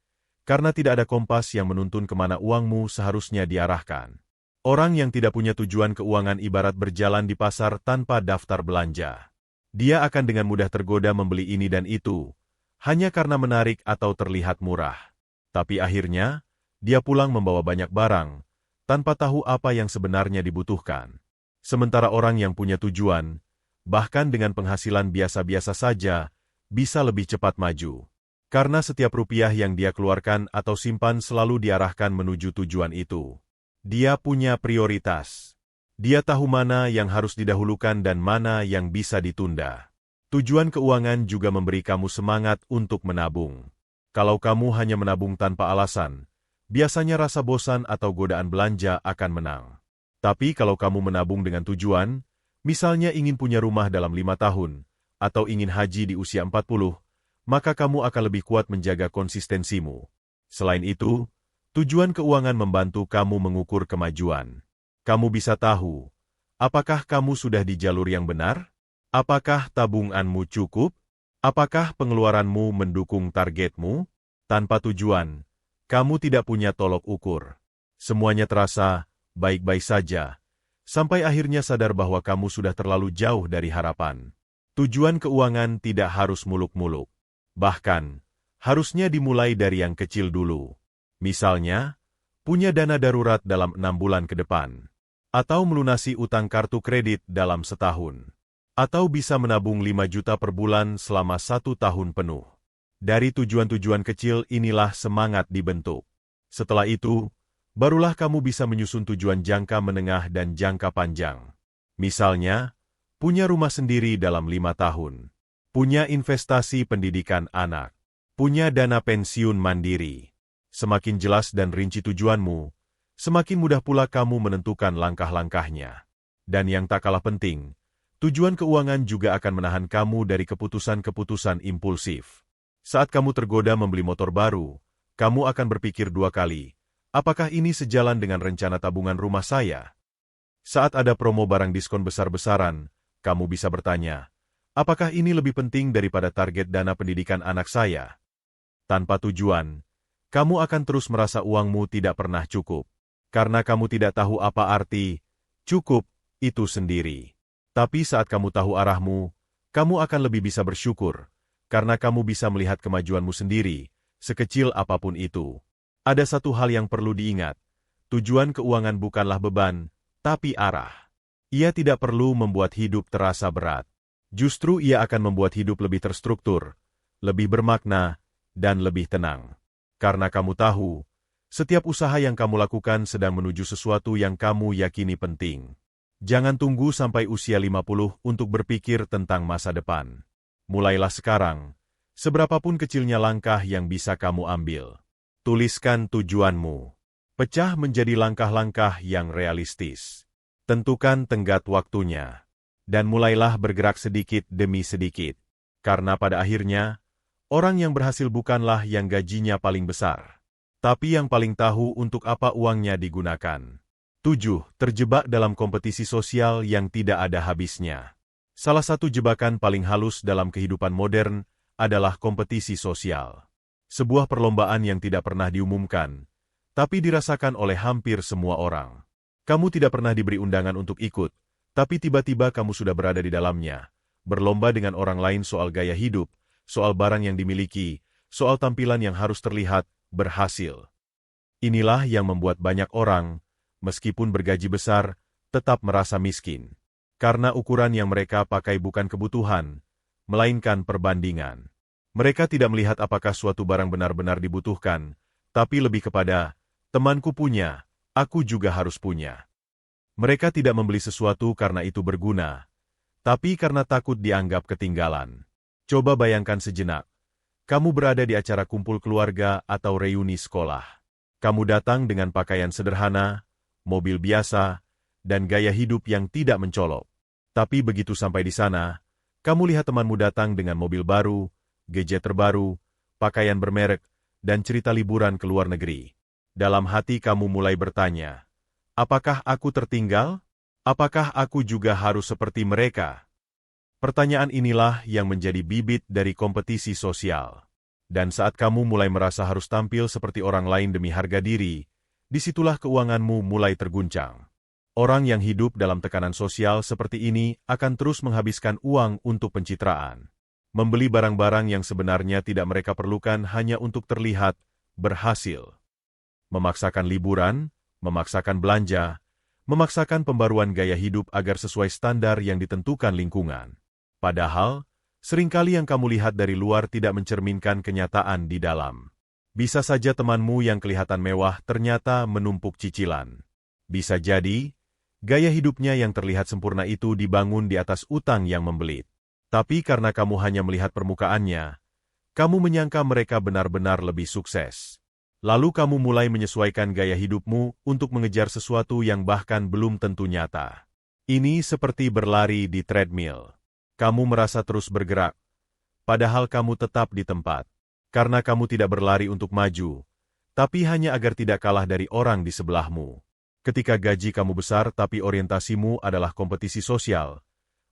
karena tidak ada kompas yang menuntun kemana uangmu seharusnya diarahkan. Orang yang tidak punya tujuan keuangan ibarat berjalan di pasar tanpa daftar belanja. Dia akan dengan mudah tergoda membeli ini dan itu, hanya karena menarik atau terlihat murah. Tapi akhirnya, dia pulang membawa banyak barang, tanpa tahu apa yang sebenarnya dibutuhkan. Sementara orang yang punya tujuan, bahkan dengan penghasilan biasa-biasa saja, bisa lebih cepat maju. Karena setiap rupiah yang dia keluarkan atau simpan selalu diarahkan menuju tujuan itu. Dia punya prioritas. Dia tahu mana yang harus didahulukan dan mana yang bisa ditunda. Tujuan keuangan juga memberi kamu semangat untuk menabung. Kalau kamu hanya menabung tanpa alasan, biasanya rasa bosan atau godaan belanja akan menang. Tapi kalau kamu menabung dengan tujuan, misalnya ingin punya rumah dalam 5 tahun, atau ingin haji di usia 40, maka kamu akan lebih kuat menjaga konsistensimu. Selain itu, tujuan keuangan membantu kamu mengukur kemajuan. Kamu bisa tahu, apakah kamu sudah di jalur yang benar? Apakah tabunganmu cukup? Apakah pengeluaranmu mendukung targetmu? Tanpa tujuan, kamu tidak punya tolok ukur. Semuanya terasa baik-baik saja, sampai akhirnya sadar bahwa kamu sudah terlalu jauh dari harapan. Tujuan keuangan tidak harus muluk-muluk. Bahkan, harusnya dimulai dari yang kecil dulu. Misalnya, punya dana darurat dalam 6 bulan ke depan. Atau melunasi utang kartu kredit dalam setahun. Atau bisa menabung 5 juta per bulan selama 1 tahun penuh. Dari tujuan-tujuan kecil inilah semangat dibentuk. Setelah itu, barulah kamu bisa menyusun tujuan jangka menengah dan jangka panjang. Misalnya, punya rumah sendiri dalam 5 tahun. Punya investasi pendidikan anak. Punya dana pensiun mandiri. Semakin jelas dan rinci tujuanmu, semakin mudah pula kamu menentukan langkah-langkahnya. Dan yang tak kalah penting, tujuan keuangan juga akan menahan kamu dari keputusan-keputusan impulsif. Saat kamu tergoda membeli motor baru, kamu akan berpikir 2 kali, apakah ini sejalan dengan rencana tabungan rumah saya? Saat ada promo barang diskon besar-besaran, kamu bisa bertanya, apakah ini lebih penting daripada target dana pendidikan anak saya? Tanpa tujuan, kamu akan terus merasa uangmu tidak pernah cukup. Karena kamu tidak tahu apa arti cukup itu sendiri. Tapi saat kamu tahu arahmu, kamu akan lebih bisa bersyukur, karena kamu bisa melihat kemajuanmu sendiri, sekecil apapun itu. Ada satu hal yang perlu diingat, tujuan keuangan bukanlah beban, tapi arah. Ia tidak perlu membuat hidup terasa berat. Justru ia akan membuat hidup lebih terstruktur, lebih bermakna, dan lebih tenang. Karena kamu tahu, setiap usaha yang kamu lakukan sedang menuju sesuatu yang kamu yakini penting. Jangan tunggu sampai usia 50 untuk berpikir tentang masa depan. Mulailah sekarang, seberapapun kecilnya langkah yang bisa kamu ambil. Tuliskan tujuanmu. Pecah menjadi langkah-langkah yang realistis. Tentukan tenggat waktunya. Dan mulailah bergerak sedikit demi sedikit. Karena pada akhirnya, orang yang berhasil bukanlah yang gajinya paling besar, tapi yang paling tahu untuk apa uangnya digunakan. 7. Terjebak dalam kompetisi sosial yang tidak ada habisnya. Salah satu jebakan paling halus dalam kehidupan modern adalah kompetisi sosial. Sebuah perlombaan yang tidak pernah diumumkan, tapi dirasakan oleh hampir semua orang. Kamu tidak pernah diberi undangan untuk ikut, tapi tiba-tiba kamu sudah berada di dalamnya, berlomba dengan orang lain soal gaya hidup, soal barang yang dimiliki, soal tampilan yang harus terlihat berhasil. Inilah yang membuat banyak orang, meskipun bergaji besar, tetap merasa miskin. Karena ukuran yang mereka pakai bukan kebutuhan, melainkan perbandingan. Mereka tidak melihat apakah suatu barang benar-benar dibutuhkan, tapi lebih kepada, temanku punya, aku juga harus punya. Mereka tidak membeli sesuatu karena itu berguna, tapi karena takut dianggap ketinggalan. Coba bayangkan sejenak. Kamu berada di acara kumpul keluarga atau reuni sekolah. Kamu datang dengan pakaian sederhana, mobil biasa, dan gaya hidup yang tidak mencolok. Tapi begitu sampai di sana, kamu lihat temanmu datang dengan mobil baru, gadget terbaru, pakaian bermerek, dan cerita liburan ke luar negeri. Dalam hati kamu mulai bertanya, apakah aku tertinggal? Apakah aku juga harus seperti mereka? Pertanyaan inilah yang menjadi bibit dari kompetisi sosial. Dan saat kamu mulai merasa harus tampil seperti orang lain demi harga diri, disitulah keuanganmu mulai terguncang. Orang yang hidup dalam tekanan sosial seperti ini akan terus menghabiskan uang untuk pencitraan. Membeli barang-barang yang sebenarnya tidak mereka perlukan hanya untuk terlihat berhasil. Memaksakan liburan, memaksakan belanja, memaksakan pembaruan gaya hidup agar sesuai standar yang ditentukan lingkungan. Padahal, seringkali yang kamu lihat dari luar tidak mencerminkan kenyataan di dalam. Bisa saja temanmu yang kelihatan mewah ternyata menumpuk cicilan. Bisa jadi, gaya hidupnya yang terlihat sempurna itu dibangun di atas utang yang membelit. Tapi karena kamu hanya melihat permukaannya, kamu menyangka mereka benar-benar lebih sukses. Lalu kamu mulai menyesuaikan gaya hidupmu untuk mengejar sesuatu yang bahkan belum tentu nyata. Ini seperti berlari di treadmill. Kamu merasa terus bergerak, padahal kamu tetap di tempat. Karena kamu tidak berlari untuk maju, tapi hanya agar tidak kalah dari orang di sebelahmu. Ketika gaji kamu besar tapi orientasimu adalah kompetisi sosial,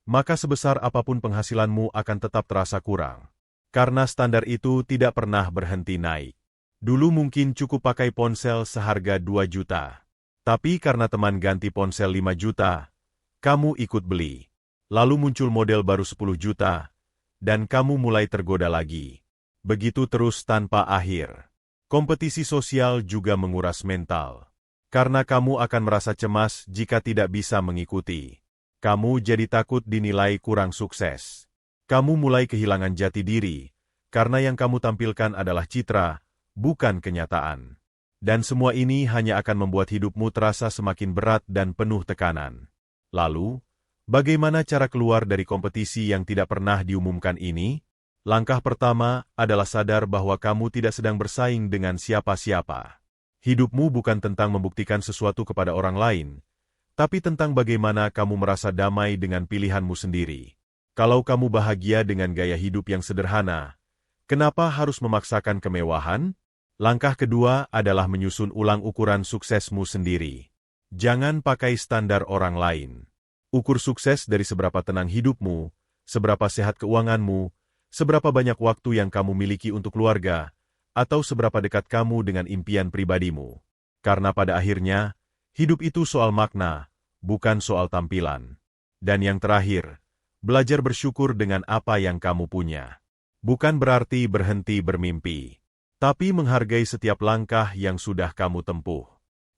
maka sebesar apapun penghasilanmu akan tetap terasa kurang. Karena standar itu tidak pernah berhenti naik. Dulu mungkin cukup pakai ponsel seharga 2 juta. Tapi karena teman ganti ponsel 5 juta, kamu ikut beli. Lalu muncul model baru 10 juta, dan kamu mulai tergoda lagi. Begitu terus tanpa akhir. Kompetisi sosial juga menguras mental. Karena kamu akan merasa cemas jika tidak bisa mengikuti. Kamu jadi takut dinilai kurang sukses. Kamu mulai kehilangan jati diri, karena yang kamu tampilkan adalah citra, bukan kenyataan. Dan semua ini hanya akan membuat hidupmu terasa semakin berat dan penuh tekanan. Lalu, bagaimana cara keluar dari kompetisi yang tidak pernah diumumkan ini? Langkah pertama adalah sadar bahwa kamu tidak sedang bersaing dengan siapa-siapa. Hidupmu bukan tentang membuktikan sesuatu kepada orang lain, tapi tentang bagaimana kamu merasa damai dengan pilihanmu sendiri. Kalau kamu bahagia dengan gaya hidup yang sederhana, kenapa harus memaksakan kemewahan? Langkah kedua adalah menyusun ulang ukuran suksesmu sendiri. Jangan pakai standar orang lain. Ukur sukses dari seberapa tenang hidupmu, seberapa sehat keuanganmu, seberapa banyak waktu yang kamu miliki untuk keluarga, atau seberapa dekat kamu dengan impian pribadimu. Karena pada akhirnya, hidup itu soal makna, bukan soal tampilan. Dan yang terakhir, Belajar bersyukur dengan apa yang kamu punya. Bukan berarti berhenti bermimpi, tapi menghargai setiap langkah yang sudah kamu tempuh.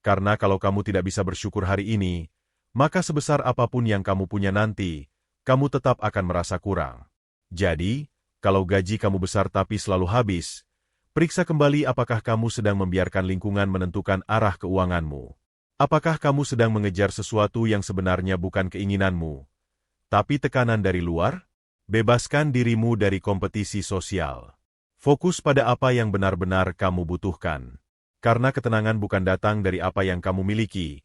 Karena kalau kamu tidak bisa bersyukur hari ini, maka sebesar apapun yang kamu punya nanti, kamu tetap akan merasa kurang. Jadi, kalau gaji kamu besar tapi selalu habis, periksa kembali apakah kamu sedang membiarkan lingkungan menentukan arah keuanganmu. Apakah kamu sedang mengejar sesuatu yang sebenarnya bukan keinginanmu, tapi tekanan dari luar? Bebaskan dirimu dari kompetisi sosial. Fokus pada apa yang benar-benar kamu butuhkan. Karena ketenangan bukan datang dari apa yang kamu miliki,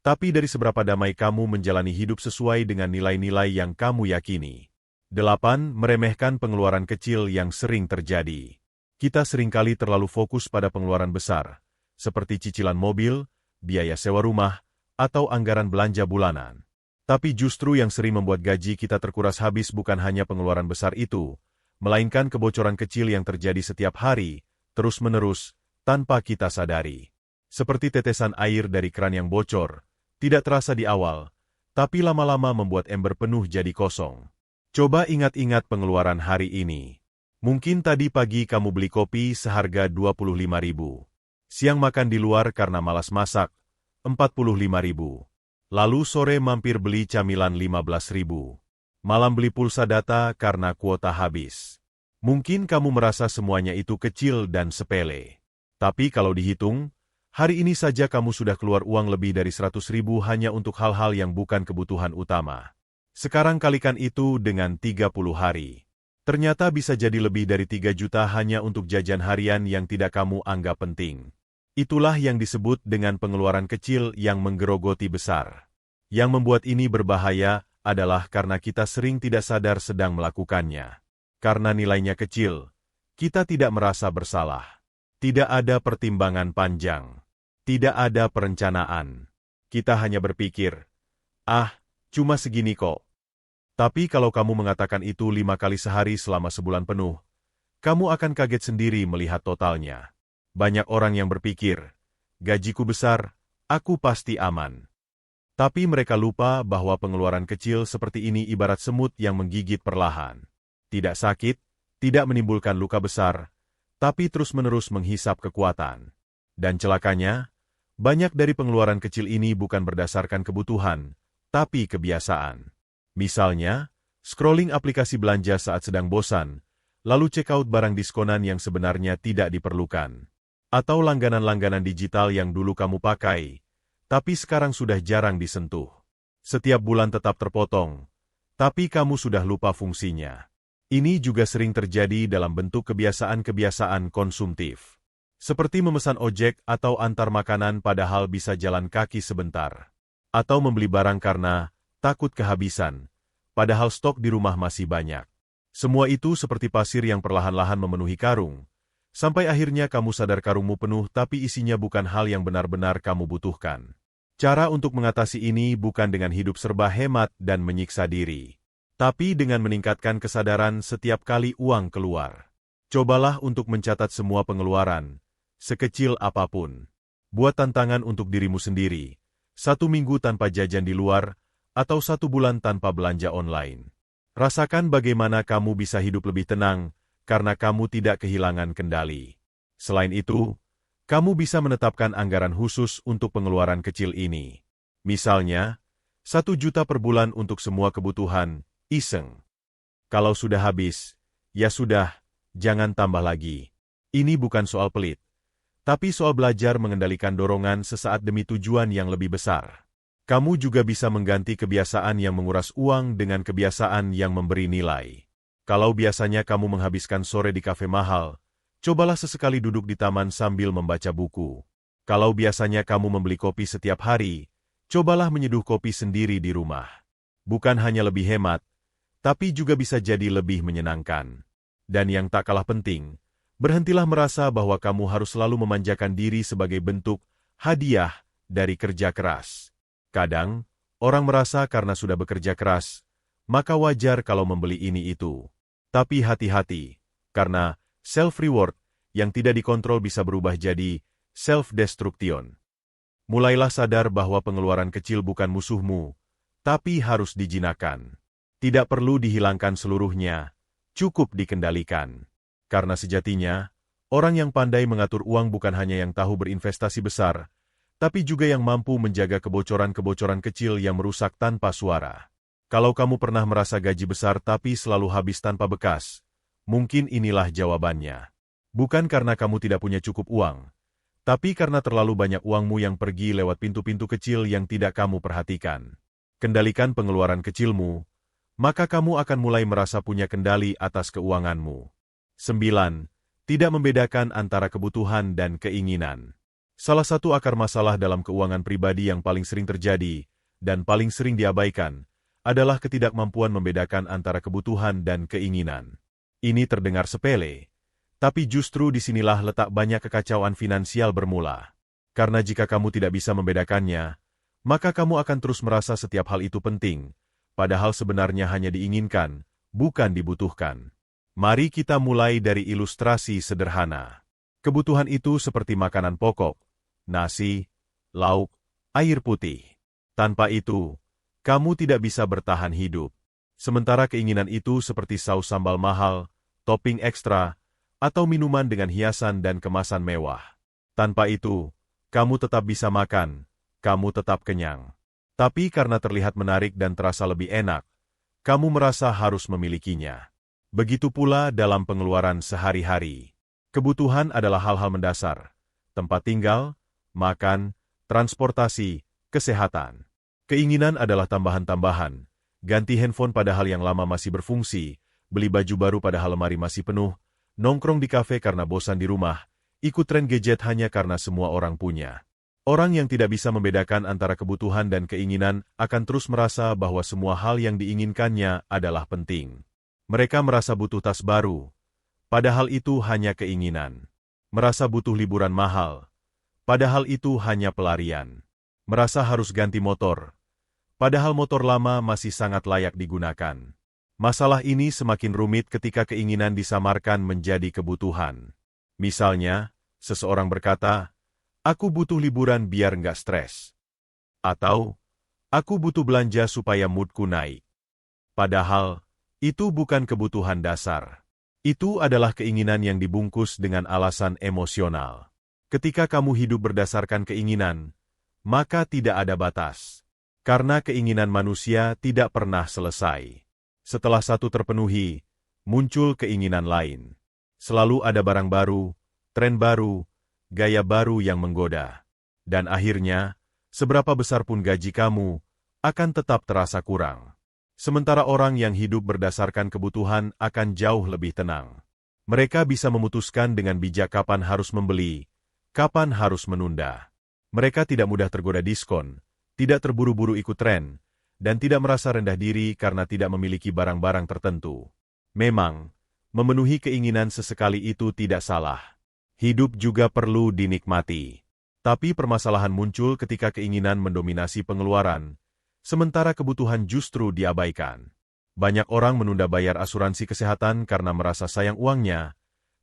tapi dari seberapa damai kamu menjalani hidup sesuai dengan nilai-nilai yang kamu yakini. 8. Meremehkan pengeluaran kecil yang sering terjadi. Kita seringkali terlalu fokus pada pengeluaran besar, seperti cicilan mobil, biaya sewa rumah, atau anggaran belanja bulanan. Tapi justru yang sering membuat gaji kita terkuras habis bukan hanya pengeluaran besar itu, melainkan kebocoran kecil yang terjadi setiap hari, terus-menerus, tanpa kita sadari. Seperti tetesan air dari keran yang bocor, tidak terasa di awal, tapi lama-lama membuat ember penuh jadi kosong. Coba ingat-ingat pengeluaran hari ini. Mungkin tadi pagi kamu beli kopi seharga 25.000. Siang makan di luar karena malas masak, 45.000. Lalu sore mampir beli camilan 15.000. Malam beli pulsa data karena kuota habis. Mungkin kamu merasa semuanya itu kecil dan sepele. Tapi kalau dihitung, hari ini saja kamu sudah keluar uang lebih dari 100.000 hanya untuk hal-hal yang bukan kebutuhan utama. Sekarang kalikan itu dengan 30 hari. Ternyata bisa jadi lebih dari 3 juta hanya untuk jajan harian yang tidak kamu anggap penting. Itulah yang disebut dengan pengeluaran kecil yang menggerogoti besar. Yang membuat ini berbahaya adalah karena kita sering tidak sadar sedang melakukannya. Karena nilainya kecil, kita tidak merasa bersalah. Tidak ada pertimbangan panjang. Tidak ada perencanaan. Kita hanya berpikir, cuma segini kok. Tapi kalau kamu mengatakan itu 5 kali sehari selama sebulan penuh, kamu akan kaget sendiri melihat totalnya. Banyak orang yang berpikir, gajiku besar, aku pasti aman. Tapi mereka lupa bahwa pengeluaran kecil seperti ini ibarat semut yang menggigit perlahan. Tidak sakit, tidak menimbulkan luka besar, tapi terus-menerus menghisap kekuatan. Dan celakanya, banyak dari pengeluaran kecil ini bukan berdasarkan kebutuhan, tapi kebiasaan. Misalnya, scrolling aplikasi belanja saat sedang bosan, lalu check out barang diskonan yang sebenarnya tidak diperlukan. Atau langganan-langganan digital yang dulu kamu pakai, tapi sekarang sudah jarang disentuh. Setiap bulan tetap terpotong, tapi kamu sudah lupa fungsinya. Ini juga sering terjadi dalam bentuk kebiasaan-kebiasaan konsumtif. Seperti memesan ojek atau antar makanan padahal bisa jalan kaki sebentar. Atau membeli barang karena takut kehabisan, padahal stok di rumah masih banyak. Semua itu seperti pasir yang perlahan-lahan memenuhi karung, sampai akhirnya kamu sadar karungmu penuh tapi isinya bukan hal yang benar-benar kamu butuhkan. Cara untuk mengatasi ini bukan dengan hidup serba hemat dan menyiksa diri, tapi dengan meningkatkan kesadaran setiap kali uang keluar. Cobalah untuk mencatat semua pengeluaran, sekecil apapun. Buat tantangan untuk dirimu sendiri, 1 minggu tanpa jajan di luar, atau 1 bulan tanpa belanja online. Rasakan bagaimana kamu bisa hidup lebih tenang, karena kamu tidak kehilangan kendali. Selain itu, kamu bisa menetapkan anggaran khusus untuk pengeluaran kecil ini. Misalnya, 1 juta per bulan untuk semua kebutuhan, iseng. Kalau sudah habis, ya sudah, jangan tambah lagi. Ini bukan soal pelit, tapi soal belajar mengendalikan dorongan sesaat demi tujuan yang lebih besar. Kamu juga bisa mengganti kebiasaan yang menguras uang dengan kebiasaan yang memberi nilai. Kalau biasanya kamu menghabiskan sore di kafe mahal, cobalah sesekali duduk di taman sambil membaca buku. Kalau biasanya kamu membeli kopi setiap hari, cobalah menyeduh kopi sendiri di rumah. Bukan hanya lebih hemat, tapi juga bisa jadi lebih menyenangkan. Dan yang tak kalah penting, berhentilah merasa bahwa kamu harus selalu memanjakan diri sebagai bentuk hadiah dari kerja keras. Kadang, orang merasa karena sudah bekerja keras, maka wajar kalau membeli ini itu. Tapi hati-hati, karena self-reward yang tidak dikontrol bisa berubah jadi self-destruction. Mulailah sadar bahwa pengeluaran kecil bukan musuhmu, tapi harus dijinakkan. Tidak perlu dihilangkan seluruhnya, cukup dikendalikan. Karena sejatinya, orang yang pandai mengatur uang bukan hanya yang tahu berinvestasi besar, tapi juga yang mampu menjaga kebocoran-kebocoran kecil yang merusak tanpa suara. Kalau kamu pernah merasa gaji besar tapi selalu habis tanpa bekas, mungkin inilah jawabannya. Bukan karena kamu tidak punya cukup uang, tapi karena terlalu banyak uangmu yang pergi lewat pintu-pintu kecil yang tidak kamu perhatikan. Kendalikan pengeluaran kecilmu, maka kamu akan mulai merasa punya kendali atas keuanganmu. 9. Tidak membedakan antara kebutuhan dan keinginan. Salah satu akar masalah dalam keuangan pribadi yang paling sering terjadi, dan paling sering diabaikan, adalah ketidakmampuan membedakan antara kebutuhan dan keinginan. Ini terdengar sepele, tapi justru disinilah letak banyak kekacauan finansial bermula. Karena jika kamu tidak bisa membedakannya, maka kamu akan terus merasa setiap hal itu penting, padahal sebenarnya hanya diinginkan, bukan dibutuhkan. Mari kita mulai dari ilustrasi sederhana. Kebutuhan itu seperti makanan pokok, nasi, lauk, air putih. Tanpa itu, kamu tidak bisa bertahan hidup. Sementara keinginan itu seperti saus sambal mahal, topping ekstra, atau minuman dengan hiasan dan kemasan mewah. Tanpa itu, kamu tetap bisa makan, kamu tetap kenyang. Tapi karena terlihat menarik dan terasa lebih enak, kamu merasa harus memilikinya. Begitu pula dalam pengeluaran sehari-hari. Kebutuhan adalah hal-hal mendasar, tempat tinggal, makan, transportasi, kesehatan. Keinginan adalah tambahan-tambahan, ganti handphone padahal yang lama masih berfungsi, beli baju baru padahal lemari masih penuh, nongkrong di kafe karena bosan di rumah, ikut tren gadget hanya karena semua orang punya. Orang yang tidak bisa membedakan antara kebutuhan dan keinginan akan terus merasa bahwa semua hal yang diinginkannya adalah penting. Mereka merasa butuh tas baru, padahal itu hanya keinginan. Merasa butuh liburan mahal, padahal itu hanya pelarian. Merasa harus ganti motor, padahal motor lama masih sangat layak digunakan. Masalah ini semakin rumit ketika keinginan disamarkan menjadi kebutuhan. Misalnya, seseorang berkata, "Aku butuh liburan biar nggak stres." Atau, "Aku butuh belanja supaya moodku naik." Padahal, itu bukan kebutuhan dasar. Itu adalah keinginan yang dibungkus dengan alasan emosional. Ketika kamu hidup berdasarkan keinginan, maka tidak ada batas. Karena keinginan manusia tidak pernah selesai. Setelah satu terpenuhi, muncul keinginan lain. Selalu ada barang baru, tren baru, gaya baru yang menggoda. Dan akhirnya, seberapa besar pun gaji kamu, akan tetap terasa kurang. Sementara orang yang hidup berdasarkan kebutuhan akan jauh lebih tenang. Mereka bisa memutuskan dengan bijak kapan harus membeli, kapan harus menunda. Mereka tidak mudah tergoda diskon, tidak terburu-buru ikut tren, dan tidak merasa rendah diri karena tidak memiliki barang-barang tertentu. Memang, memenuhi keinginan sesekali itu tidak salah. Hidup juga perlu dinikmati. Tapi permasalahan muncul ketika keinginan mendominasi pengeluaran, sementara kebutuhan justru diabaikan. Banyak orang menunda bayar asuransi kesehatan karena merasa sayang uangnya,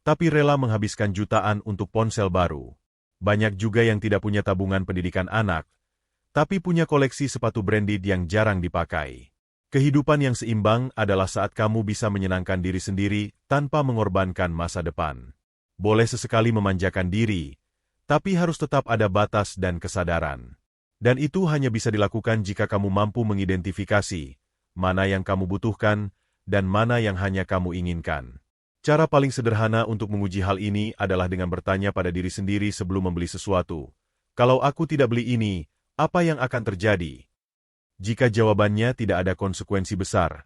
tapi rela menghabiskan jutaan untuk ponsel baru. Banyak juga yang tidak punya tabungan pendidikan anak, tapi punya koleksi sepatu branded yang jarang dipakai. Kehidupan yang seimbang adalah saat kamu bisa menyenangkan diri sendiri tanpa mengorbankan masa depan. Boleh sesekali memanjakan diri, tapi harus tetap ada batas dan kesadaran. Dan itu hanya bisa dilakukan jika kamu mampu mengidentifikasi mana yang kamu butuhkan dan mana yang hanya kamu inginkan. Cara paling sederhana untuk menguji hal ini adalah dengan bertanya pada diri sendiri sebelum membeli sesuatu. Kalau aku tidak beli ini, apa yang akan terjadi? Jika jawabannya tidak ada konsekuensi besar,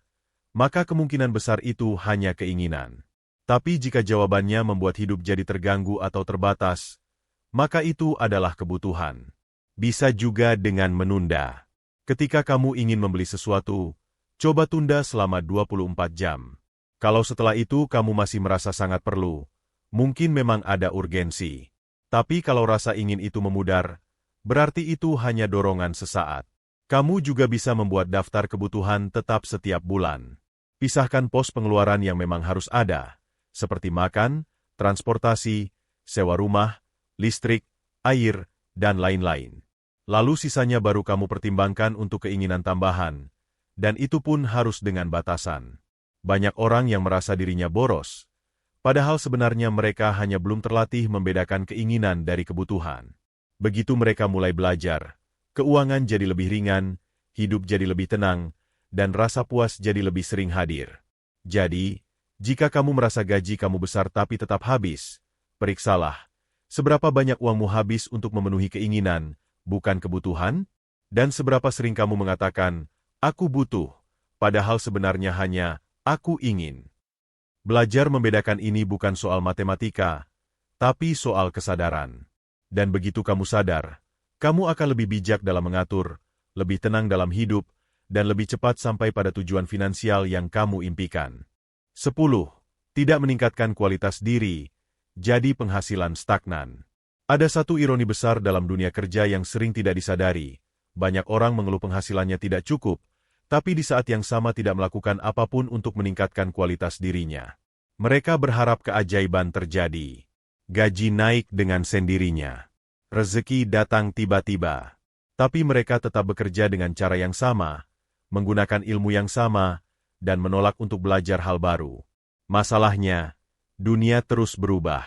maka kemungkinan besar itu hanya keinginan. Tapi jika jawabannya membuat hidup jadi terganggu atau terbatas, maka itu adalah kebutuhan. Bisa juga dengan menunda. Ketika kamu ingin membeli sesuatu, coba tunda selama 24 jam. Kalau setelah itu kamu masih merasa sangat perlu, mungkin memang ada urgensi. Tapi kalau rasa ingin itu memudar, berarti itu hanya dorongan sesaat. Kamu juga bisa membuat daftar kebutuhan tetap setiap bulan. Pisahkan pos pengeluaran yang memang harus ada, seperti makan, transportasi, sewa rumah, listrik, air, dan lain-lain. Lalu sisanya baru kamu pertimbangkan untuk keinginan tambahan, Dan itu pun harus dengan batasan. Banyak orang yang merasa dirinya boros, padahal sebenarnya mereka hanya belum terlatih membedakan keinginan dari kebutuhan. Begitu mereka mulai belajar, keuangan jadi lebih ringan, hidup jadi lebih tenang, dan rasa puas jadi lebih sering hadir. Jadi, jika kamu merasa gaji kamu besar tapi tetap habis, periksalah, seberapa banyak uangmu habis untuk memenuhi keinginan, bukan kebutuhan? Dan seberapa sering kamu mengatakan, "Aku butuh," padahal sebenarnya hanya, "Aku ingin." Belajar membedakan ini bukan soal matematika, tapi soal kesadaran. Dan begitu kamu sadar, kamu akan lebih bijak dalam mengatur, lebih tenang dalam hidup, dan lebih cepat sampai pada tujuan finansial yang kamu impikan. 10. Tidak meningkatkan kualitas diri, jadi penghasilan stagnan. Ada satu ironi besar dalam dunia kerja yang sering tidak disadari. Banyak orang mengeluh penghasilannya tidak cukup, tapi di saat yang sama tidak melakukan apapun untuk meningkatkan kualitas dirinya. Mereka berharap keajaiban terjadi. Gaji naik dengan sendirinya. Rezeki datang tiba-tiba. Tapi mereka tetap bekerja dengan cara yang sama, menggunakan ilmu yang sama, dan menolak untuk belajar hal baru. Masalahnya, dunia terus berubah.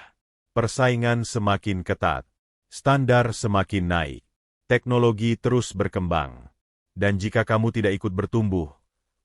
Persaingan semakin ketat. Standar semakin naik. Teknologi terus berkembang. Dan jika kamu tidak ikut bertumbuh,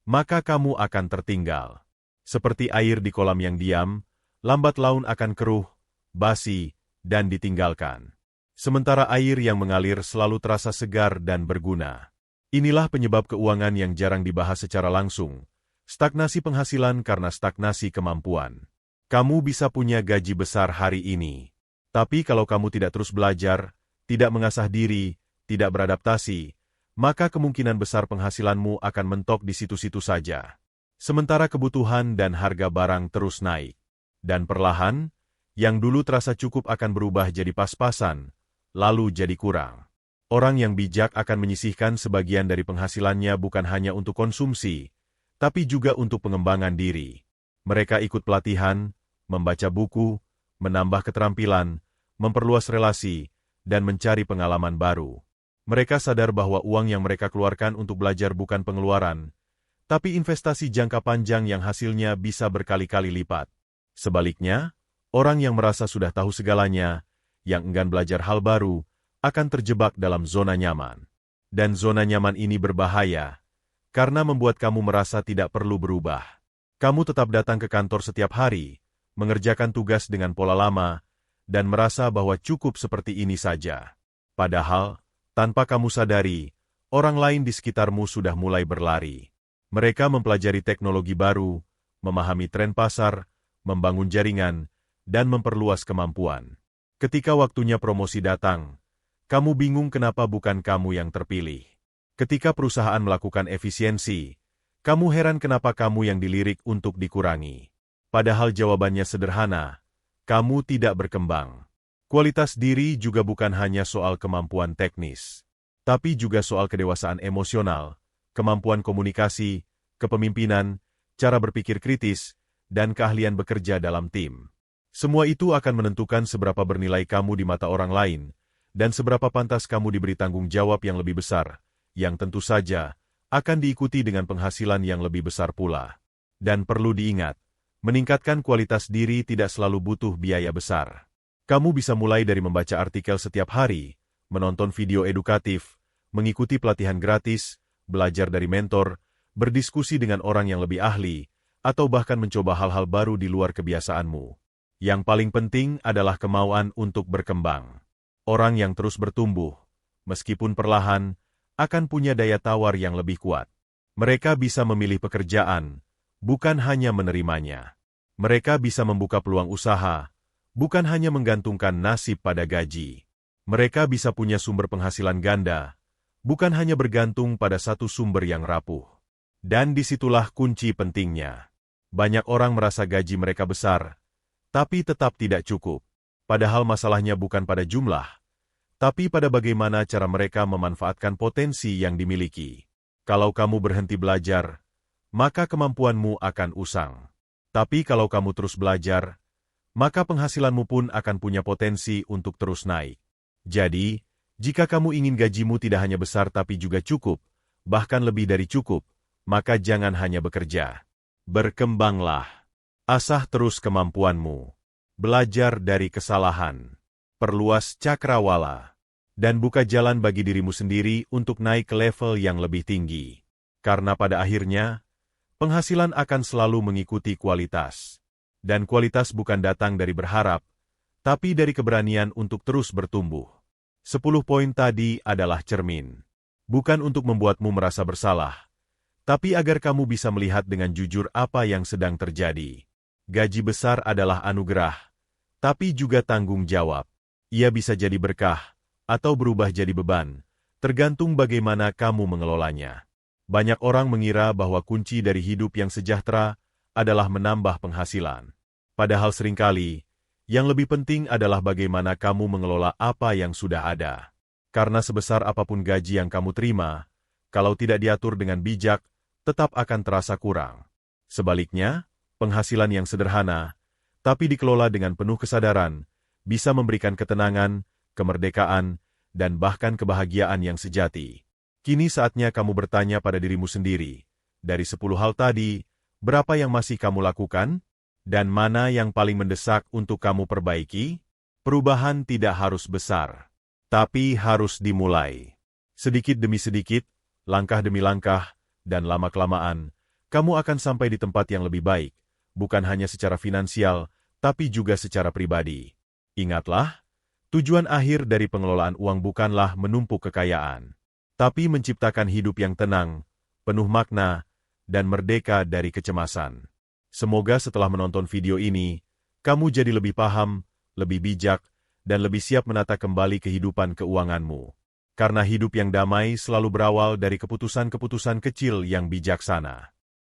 maka kamu akan tertinggal. Seperti air di kolam yang diam, lambat laun akan keruh, basi, dan ditinggalkan. Sementara air yang mengalir selalu terasa segar dan berguna. Inilah penyebab keuangan yang jarang dibahas secara langsung. Stagnasi penghasilan karena stagnasi kemampuan. Kamu bisa punya gaji besar hari ini. Tapi kalau kamu tidak terus belajar, tidak mengasah diri, tidak beradaptasi, maka kemungkinan besar penghasilanmu akan mentok di situ-situ saja. Sementara kebutuhan dan harga barang terus naik. Dan perlahan, yang dulu terasa cukup akan berubah jadi pas-pasan, lalu jadi kurang. Orang yang bijak akan menyisihkan sebagian dari penghasilannya bukan hanya untuk konsumsi, tapi juga untuk pengembangan diri. Mereka ikut pelatihan, membaca buku, menambah keterampilan, memperluas relasi, dan mencari pengalaman baru. Mereka sadar bahwa uang yang mereka keluarkan untuk belajar bukan pengeluaran, tapi investasi jangka panjang yang hasilnya bisa berkali-kali lipat. Sebaliknya, orang yang merasa sudah tahu segalanya, yang enggan belajar hal baru, akan terjebak dalam zona nyaman. Dan zona nyaman ini berbahaya, karena membuat kamu merasa tidak perlu berubah. Kamu tetap datang ke kantor setiap hari, mengerjakan tugas dengan pola lama, dan merasa bahwa cukup seperti ini saja. Padahal, tanpa kamu sadari, orang lain di sekitarmu sudah mulai berlari. Mereka mempelajari teknologi baru, memahami tren pasar, membangun jaringan, dan memperluas kemampuan. Ketika waktunya promosi datang, kamu bingung kenapa bukan kamu yang terpilih. Ketika perusahaan melakukan efisiensi, kamu heran kenapa kamu yang dilirik untuk dikurangi. Padahal jawabannya sederhana, kamu tidak berkembang. Kualitas diri juga bukan hanya soal kemampuan teknis, tapi juga soal kedewasaan emosional, kemampuan komunikasi, kepemimpinan, cara berpikir kritis, dan keahlian bekerja dalam tim. Semua itu akan menentukan seberapa bernilai kamu di mata orang lain, dan seberapa pantas kamu diberi tanggung jawab yang lebih besar, yang tentu saja akan diikuti dengan penghasilan yang lebih besar pula. Dan perlu diingat, meningkatkan kualitas diri tidak selalu butuh biaya besar. Kamu bisa mulai dari membaca artikel setiap hari, menonton video edukatif, mengikuti pelatihan gratis, belajar dari mentor, berdiskusi dengan orang yang lebih ahli, atau bahkan mencoba hal-hal baru di luar kebiasaanmu. Yang paling penting adalah kemauan untuk berkembang. Orang yang terus bertumbuh, meskipun perlahan, akan punya daya tawar yang lebih kuat. Mereka bisa memilih pekerjaan, bukan hanya menerimanya. Mereka bisa membuka peluang usaha, bukan hanya menggantungkan nasib pada gaji. Mereka bisa punya sumber penghasilan ganda, bukan hanya bergantung pada satu sumber yang rapuh. Dan disitulah kunci pentingnya. Banyak orang merasa gaji mereka besar, tapi tetap tidak cukup. Padahal masalahnya bukan pada jumlah, tapi pada bagaimana cara mereka memanfaatkan potensi yang dimiliki. Kalau kamu berhenti belajar, maka kemampuanmu akan usang. Tapi kalau kamu terus belajar, maka penghasilanmu pun akan punya potensi untuk terus naik. Jadi, jika kamu ingin gajimu tidak hanya besar tapi juga cukup, bahkan lebih dari cukup, maka jangan hanya bekerja. Berkembanglah. Asah terus kemampuanmu. Belajar dari kesalahan. Perluas cakrawala. Dan buka jalan bagi dirimu sendiri untuk naik ke level yang lebih tinggi. Karena pada akhirnya, penghasilan akan selalu mengikuti kualitas. Dan kualitas bukan datang dari berharap, tapi dari keberanian untuk terus bertumbuh. 10 poin tadi adalah cermin. Bukan untuk membuatmu merasa bersalah, tapi agar kamu bisa melihat dengan jujur apa yang sedang terjadi. Gaji besar adalah anugerah, tapi juga tanggung jawab. Ia bisa jadi berkah, atau berubah jadi beban, tergantung bagaimana kamu mengelolanya. Banyak orang mengira bahwa kunci dari hidup yang sejahtera adalah menambah penghasilan. Padahal seringkali, yang lebih penting adalah bagaimana kamu mengelola apa yang sudah ada. Karena sebesar apapun gaji yang kamu terima, kalau tidak diatur dengan bijak, tetap akan terasa kurang. Sebaliknya, penghasilan yang sederhana, tapi dikelola dengan penuh kesadaran, bisa memberikan ketenangan, kemerdekaan, dan bahkan kebahagiaan yang sejati. Kini saatnya kamu bertanya pada dirimu sendiri, dari 10 hal tadi, berapa yang masih kamu lakukan? Dan mana yang paling mendesak untuk kamu perbaiki? Perubahan tidak harus besar, tapi harus dimulai. Sedikit demi sedikit, langkah demi langkah, dan lama-kelamaan, kamu akan sampai di tempat yang lebih baik, bukan hanya secara finansial, tapi juga secara pribadi. Ingatlah, tujuan akhir dari pengelolaan uang bukanlah menumpuk kekayaan, tapi menciptakan hidup yang tenang, penuh makna, dan merdeka dari kecemasan. Semoga setelah menonton video ini, kamu jadi lebih paham, lebih bijak, dan lebih siap menata kembali kehidupan keuanganmu. Karena hidup yang damai selalu berawal dari keputusan-keputusan kecil yang bijaksana.